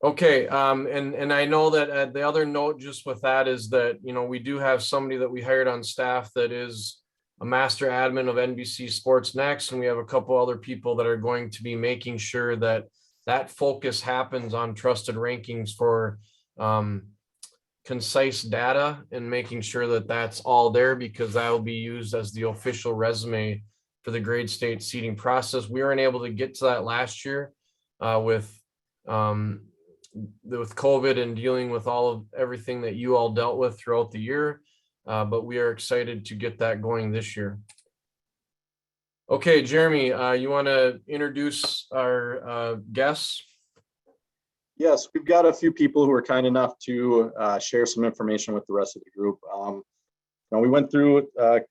Okay, and I know that the other note just with that is that, we do have somebody that we hired on staff that is a master admin of NBC Sports Next, and we have a couple other people that are going to be making sure that that focus happens on Trusted Rankings for concise data and making sure that that's all there, because that will be used as the official resume for the grade state seating process. We weren't able to get to that last year with COVID and dealing with everything that you all dealt with throughout the year. But we are excited to get that going this year. Okay, Jeremy, you want to introduce our guests? Yes, we've got a few people who are kind enough to share some information with the rest of the group. We went through a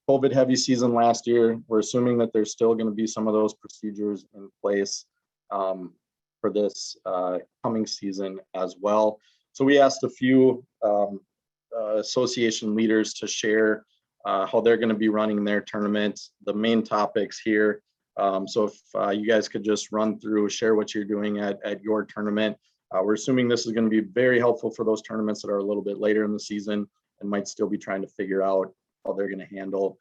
COVID heavy season last year. We're assuming that there's still going to be some of those procedures in place for this coming season as well. So we asked a few association leaders to share how they're going to be running their tournaments, the main topics here. So if you guys could just run through, share what you're doing at your tournament. We're assuming this is going to be very helpful for those tournaments that are a little bit later in the season and might still be trying to figure out how they're going to handle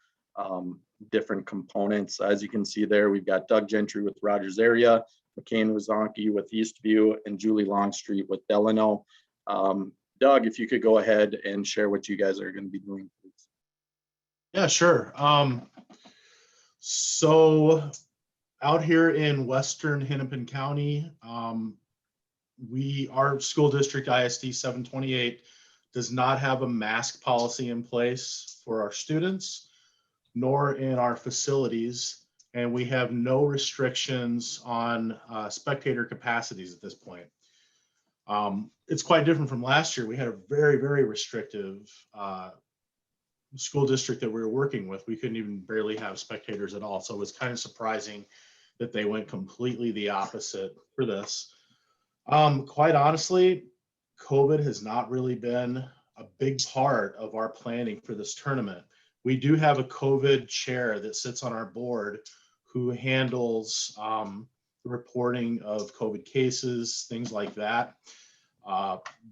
different components. As you can see there, we've got Doug Gentry with Rogers Area, McCain Wazonki with Eastview, and Julie Longstreet with Delano. Doug, if you could go ahead and share what you guys are going to be doing, please. Yeah, sure. So out here in Western Hennepin County, our school district ISD 728 does not have a mask policy in place for our students, nor in our facilities. And we have no restrictions on spectator capacities at this point. It's quite different from last year. We had a very, very restrictive school district that we were working with. We couldn't even barely have spectators at all. So it was kind of surprising that they went completely the opposite for this. Quite honestly, COVID has not really been a big part of our planning for this tournament. We do have a COVID chair that sits on our board who handles the reporting of COVID cases, things like that.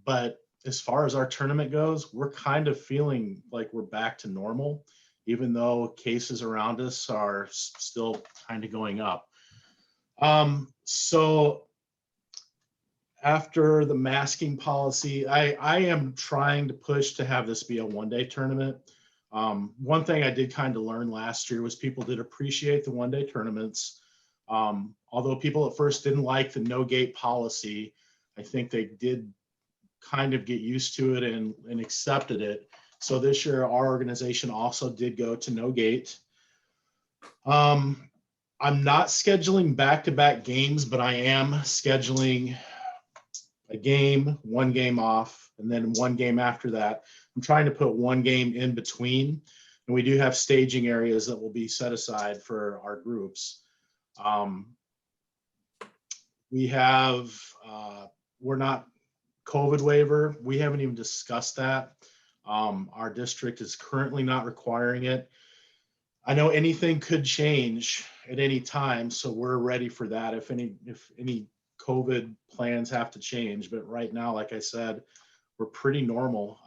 But as far as our tournament goes, we're kind of feeling like we're back to normal, even though cases around us are still kind of going up. So after the masking policy, I am trying to push to have this be a one-day tournament. One thing I did kind of learn last year was people did appreciate the one-day tournaments. Although people at first didn't like the no gate policy, I think they did kind of get used to it and accepted it. So this year, our organization also did go to no gate. I'm not scheduling back-to-back games, but I am scheduling a game, one game off, and then one game after that. I'm trying to put one game in between. And we do have staging areas that will be set aside for our groups. We have, we're not COVID waiver. We haven't even discussed that. Our district is currently not requiring it. I know anything could change at any time, so we're ready for that if any COVID plans have to change. But right now, like I said, we're pretty normal.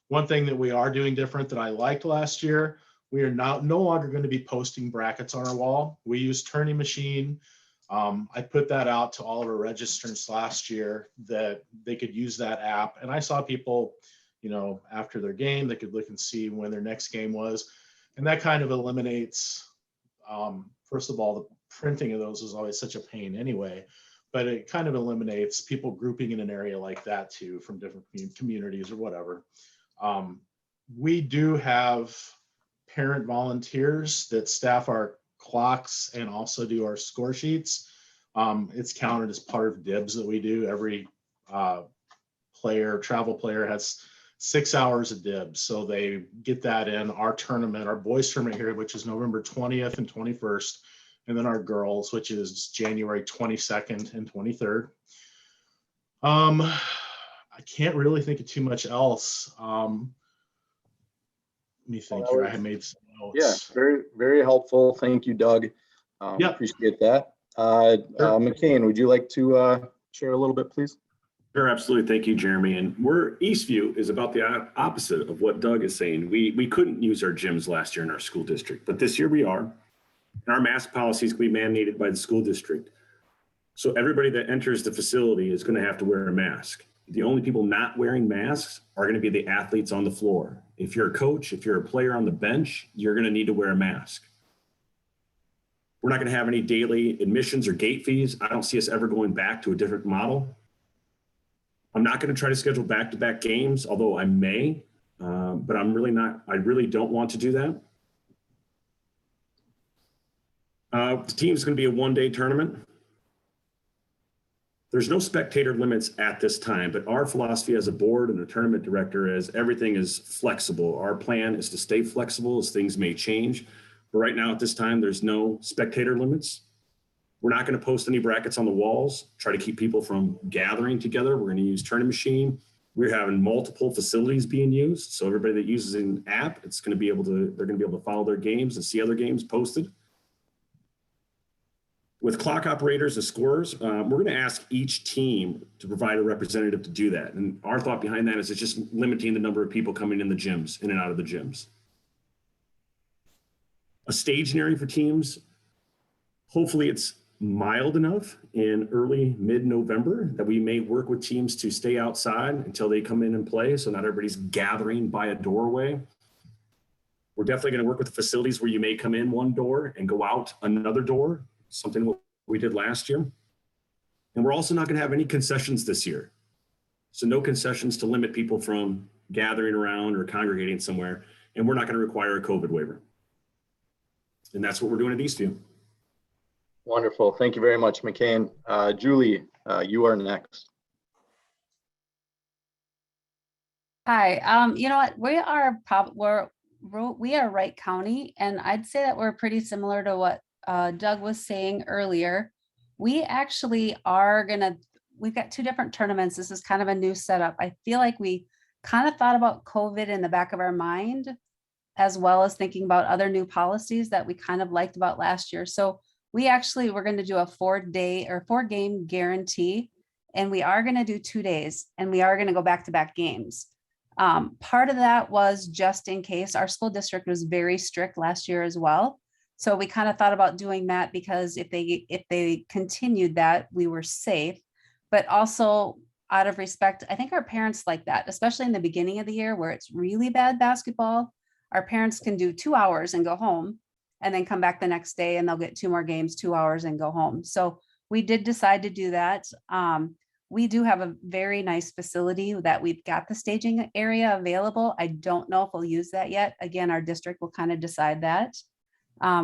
One thing that we are doing different that I liked last year, we are no longer going to be posting brackets on our wall. We use Tourney machine. I put that out to all of our registrants last year that they could use that app. And I saw people, after their game, they could look and see when their next game was. And that kind of eliminates, first of all, the printing of those is always such a pain anyway, but it kind of eliminates people grouping in an area like that too from different communities or whatever. We do have parent volunteers that staff our clocks and also do our score sheets. It's counted as part of dibs that we do. Every travel player has 6 hours of dibs. So they get that in our tournament, our boys tournament here, which is November 20th and 21st. And then our girls, which is January 22nd and 23rd. I can't really think of too much else. Let me think here. I had made some notes. Yeah, very, very helpful. Thank you, Doug. Yeah. Appreciate that. McCain, would you like to share a little bit, please? Sure, absolutely. Thank you, Jeremy. And Eastview is about the opposite of what Doug is saying. We couldn't use our gyms last year in our school district, but this year we are. And our mask policies can be mandated by the school district. So everybody that enters the facility is going to have to wear a mask. The only people not wearing masks are going to be the athletes on the floor. If you're a coach, if you're a player on the bench, you're going to need to wear a mask. We're not going to have any daily admissions or gate fees. I don't see us ever going back to a different model. I'm not going to try to schedule back-to-back games, although I may, but I really don't want to do that. The team's going to be a one-day tournament. There's no spectator limits at this time, but our philosophy as a board and the tournament director is everything is flexible. Our plan is to stay flexible as things may change. But right now at this time, there's no spectator limits. We're not going to post any brackets on the walls, try to keep people from gathering together. We're going to use Tourney machine. We're having multiple facilities being used. So everybody that uses an app, they're going to be able to follow their games and see other games posted. With clock operators and scorers, we're going to ask each team to provide a representative to do that. And our thought behind that is it's just limiting the number of people coming in the gyms, in and out of the gyms. A staging area for teams, hopefully it's mild enough in early mid-November that we may work with teams to stay outside until they come in and play. So not everybody's gathering by a doorway. We're definitely going to work with the facilities where you may come in one door and go out another door. Something we did last year. And we're also not going to have any concessions this year. So no concessions to limit people from gathering around or congregating somewhere. And we're not going to require a COVID waiver. And that's what we're doing at Eastview. Wonderful. Thank you very much, McCain. Julie, you are next. Hi, you know what, we are Wright County, and I'd say that we're pretty similar to what Doug was saying earlier. We actually we've got two different tournaments. This is kind of a new setup. I feel like we kind of thought about COVID in the back of our mind, as well as thinking about other new policies that we kind of liked about last year. So we're going to do a 4-game guarantee, and we are going to do 2 days, and we are going to go back-to-back games. Part of that was just in case. Our school district was very strict last year as well. So we kind of thought about doing that because if they continued that, we were safe, but also out of respect, I think our parents like that, especially in the beginning of the year where it's really bad basketball. Our parents can do 2 hours and go home and then come back the next day and they'll get 2 more games, 2 hours and go home. So we did decide to do that. We do have a very nice facility that we've got the staging area available. I don't know if we'll use that yet. Again, our district will kind of decide that.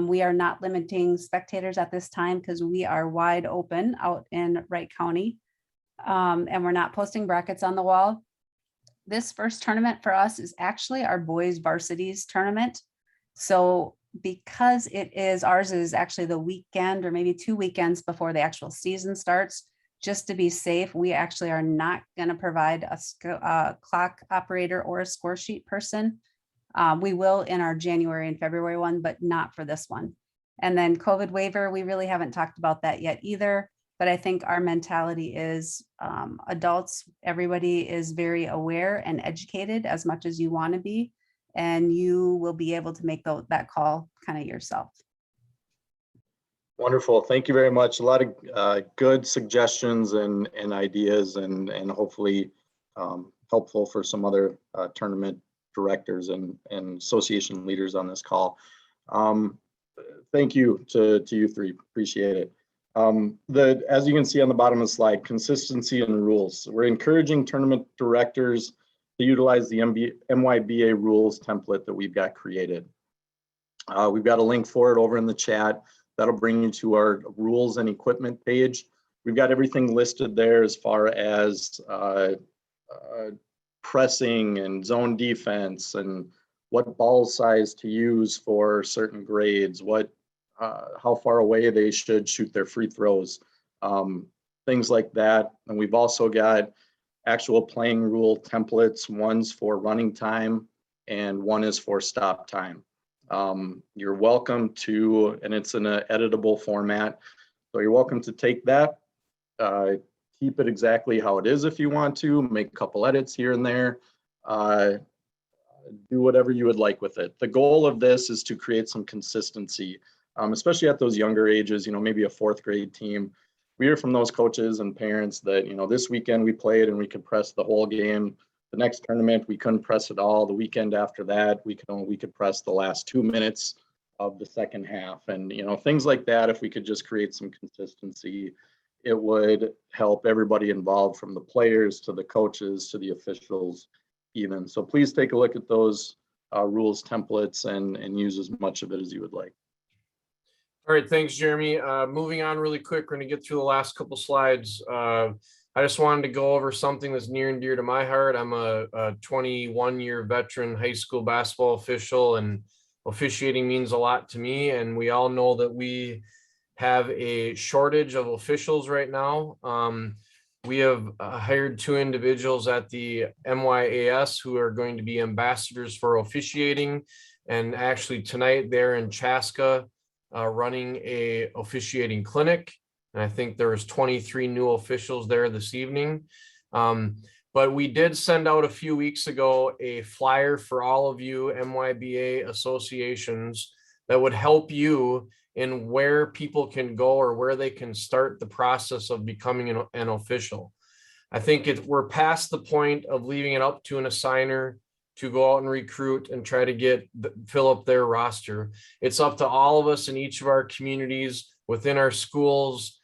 We are not limiting spectators at this time because we are wide open out in Wright County, and we're not posting brackets on the wall. This first tournament for us is actually our boys varsities tournament. So because ours is actually the weekend or maybe 2 weekends before the actual season starts, just to be safe, we actually are not going to provide a clock operator or a score sheet person. We will in our January and February one, but not for this one. And then COVID waiver, we really haven't talked about that yet either. But I think our mentality is adults, everybody is very aware and educated as much as you want to be, and you will be able to make that call kind of yourself. Wonderful. Thank you very much. A lot of good suggestions and ideas and hopefully helpful for some other tournament directors and association leaders on this call. Thank you to you three. Appreciate it. As you can see on the bottom of the slide, consistency and rules. We're encouraging tournament directors to utilize the MYBA rules template that we've got created. We've got a link for it over in the chat. That'll bring you to our rules and equipment page. We've got everything listed there as far as pressing and zone defense and what ball size to use for certain grades, how far away they should shoot their free throws, things like that. And we've also got actual playing rule templates. One's for running time and one is for stop time. You're welcome to, and it's in an editable format, so you're welcome to take that, keep it exactly how it is if you want to, make a couple edits here and there, do whatever you would like with it. The goal of this is to create some consistency, especially at those younger ages, maybe a 4th grade team. we hear from those coaches and parents that, this weekend we played and we could press the whole game. The next tournament, we couldn't press it all. The weekend after that, we could press the last 2 minutes of the second half. And, things like that, if we could just create some consistency, it would help everybody involved, from the players to the coaches to the officials even. So please take a look at those rules templates and use as much of it as you would like. All right, thanks, Jeremy. Moving on really quick, we're going to get through the last couple slides. I just wanted to go over something that's near and dear to my heart. I'm a 21-year veteran high school basketball official, and officiating means a lot to me. And we all know that we have a shortage of officials right now. We have hired 2 individuals at the MYAS who are going to be ambassadors for officiating. And actually tonight they're in Chaska running a officiating clinic. And I think there was 23 new officials there this evening. But we did send out a few weeks ago a flyer for all of you MYBA associations that would help you in where people can go or where they can start the process of becoming an official. I think we're past the point of leaving it up to an assigner to go out and recruit and try to fill up their roster. It's up to all of us in each of our communities, within our schools.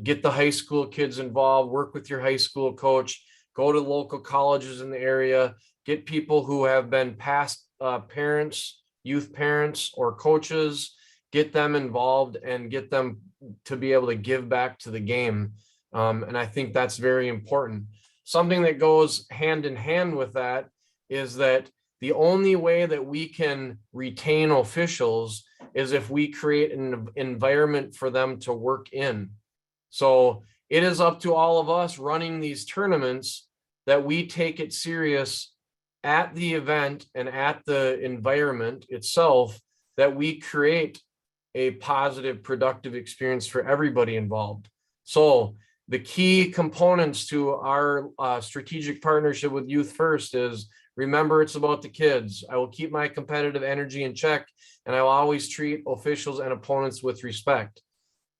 Get the high school kids involved, work with your high school coach, go to local colleges in the area, get people who have been past parents, youth parents, or coaches, get them involved and get them to be able to give back to the game. And I think that's very important. Something that goes hand in hand with that is that the only way that we can retain officials is if we create an environment for them to work in. So it is up to all of us running these tournaments that we take it serious at the event and at the environment itself, that we create a positive, productive experience for everybody involved. So the key components to our strategic partnership with Youth First is, remember, it's about the kids. I will keep my competitive energy in check, and I will always treat officials and opponents with respect.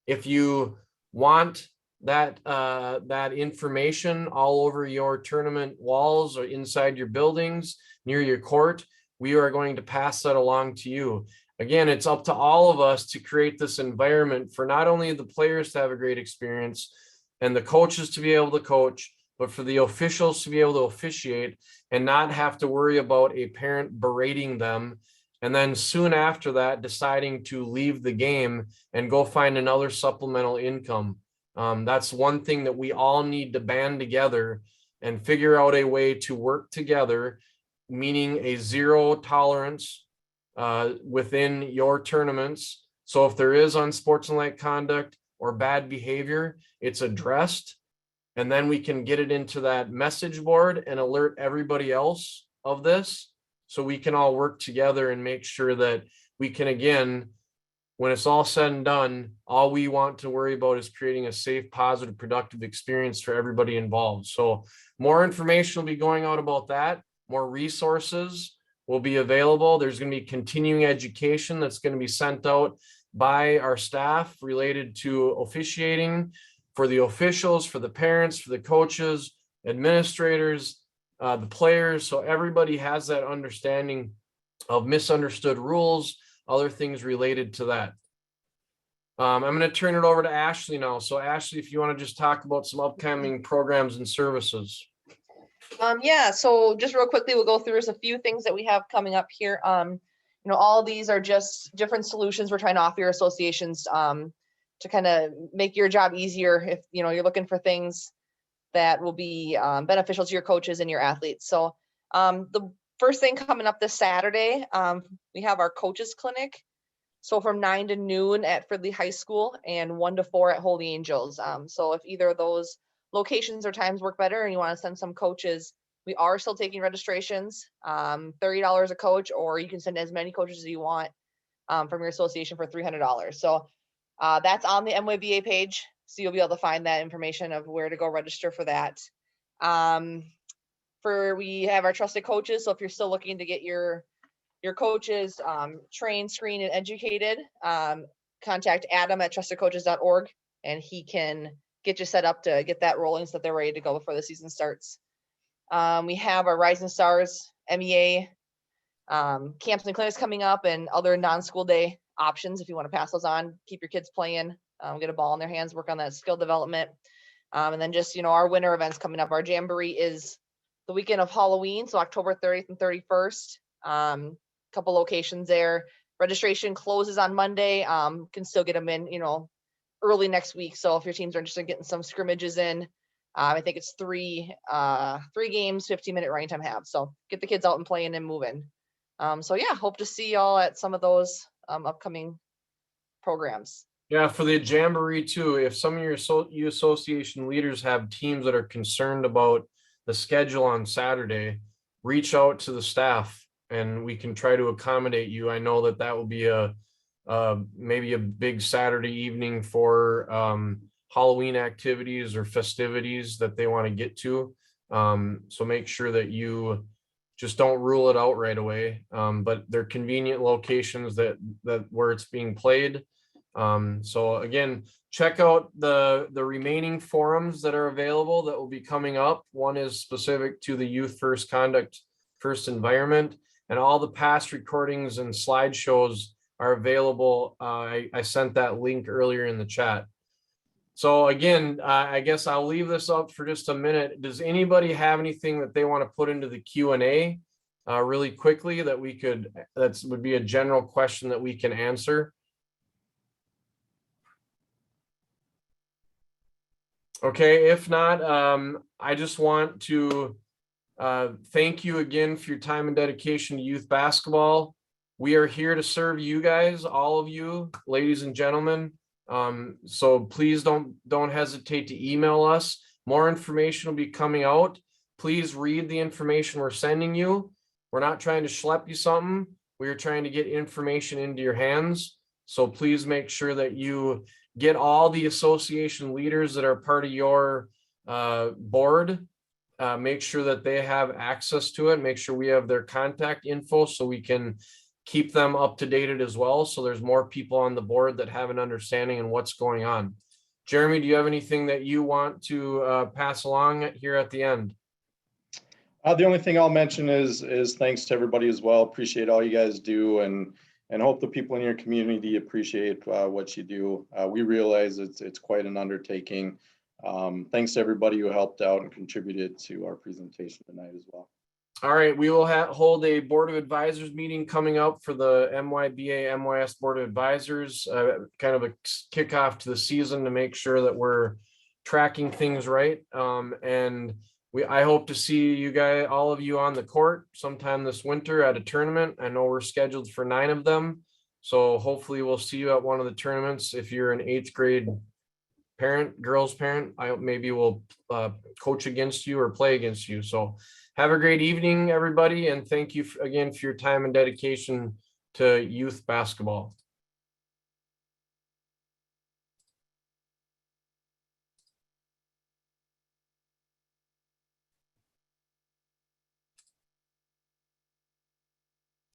If you want that information all over your tournament walls or inside your buildings, near your court, we are going to pass that along to you. Again, it's up to all of us to create this environment for not only the players to have a great experience and the coaches to be able to coach, but for the officials to be able to officiate and not have to worry about a parent berating them, and then soon after that deciding to leave the game and go find another supplemental income. That's one thing that we all need to band together and figure out a way to work together, meaning a zero tolerance within your tournaments. So if there is unsportsmanlike conduct or bad behavior, it's addressed, and then we can get it into that message board and alert everybody else of this, so we can all work together and make sure that we can, again, when it's all said and done, all we want to worry about is creating a safe, positive, productive experience for everybody involved. So more information will be going out about that. More resources will be available. There's going to be continuing education that's going to be sent out by our staff related to officiating, for the officials, for the parents, for the coaches, administrators, the players. So everybody has that understanding of misunderstood rules, other things related to that. I'm going to turn it over to Ashley now. So Ashley, if you want to just talk about some upcoming programs and services. Yeah, so just real quickly, we'll go through a few things that we have coming up here. All of these are just different solutions we're trying to offer your associations to kind of make your job easier if you're looking for things that will be beneficial to your coaches and your athletes. So the first thing coming up this Saturday, we have our coaches clinic. So from 9 to noon at Fridley High School and 1 to 4 at Holy Angels. So if either of those locations or times work better and you want to send some coaches, we are still taking registrations, $30 a coach, or you can send as many coaches as you want from your association for $300. So that's on the MYBA page. So you'll be able to find that information of where to go register for that. We have our trusted coaches. So if you're still looking to get your coaches trained, screened, and educated, contact Adam at trustedcoaches.org and he can get you set up to get that rolling so that they're ready to go before the season starts. We have our Rising Stars MEA camps and clinics coming up, and other non-school day options if you want to pass those on, keep your kids playing, get a ball in their hands, work on that skill development. And then just, our winter events coming up. Our Jamboree is the weekend of Halloween, so October 30th and 31st. Couple locations there. Registration closes on Monday. Can still get them in, early next week. So if your teams are interested in getting some scrimmages in, I think it's three games, 15-minute rain time halves. So get the kids out and playing and moving. So yeah, hope to see y'all at some of those upcoming programs. Yeah, for the Jamboree too, if some of your U association leaders have teams that are concerned about the schedule on Saturday, reach out to the staff and we can try to accommodate you. I know that will be maybe a big Saturday evening for Halloween activities or festivities that they want to get to. So make sure that you just don't rule it out right away. But they're convenient locations that where it's being played. So again, check out the remaining forums that are available that will be coming up. One is specific to the Youth First Conduct, First Environment, and all the past recordings and slideshows are available. I sent that link earlier in the chat. So again, I guess I'll leave this up for just a minute. Does anybody have anything that they want to put into the Q&A really quickly that would be a general question that we can answer? Okay, if not, I just want to thank you again for your time and dedication to youth basketball. We are here to serve you guys, all of you, ladies and gentlemen. So please don't hesitate to email us. More information will be coming out. Please read the information we're sending you. We're not trying to schlep you something. We are trying to get information into your hands. So please make sure that you get all the association leaders that are part of your board. Make sure that they have access to it. Make sure we have their contact info so we can keep them up to date as well. So there's more people on the board that have an understanding in what's going on. Jeremy, do you have anything that you want to pass along here at the end? The only thing I'll mention is thanks to everybody as well. Appreciate all you guys do, and hope the people in your community appreciate what you do. We realize it's quite an undertaking. Thanks to everybody who helped out and contributed to our presentation tonight as well. All right, we will hold a Board of Advisors meeting coming up for the MYBA MYAS Board of Advisors, kind of a kickoff to the season to make sure that we're tracking things right. And I hope to see you guys, all of you on the court sometime this winter at a tournament. I know we're scheduled for 9 of them. So hopefully we'll see you at one of the tournaments. If you're an 8th grade parent, girls parent, maybe we'll coach against you or play against you. So have a great evening, everybody. And thank you again for your time and dedication to youth basketball.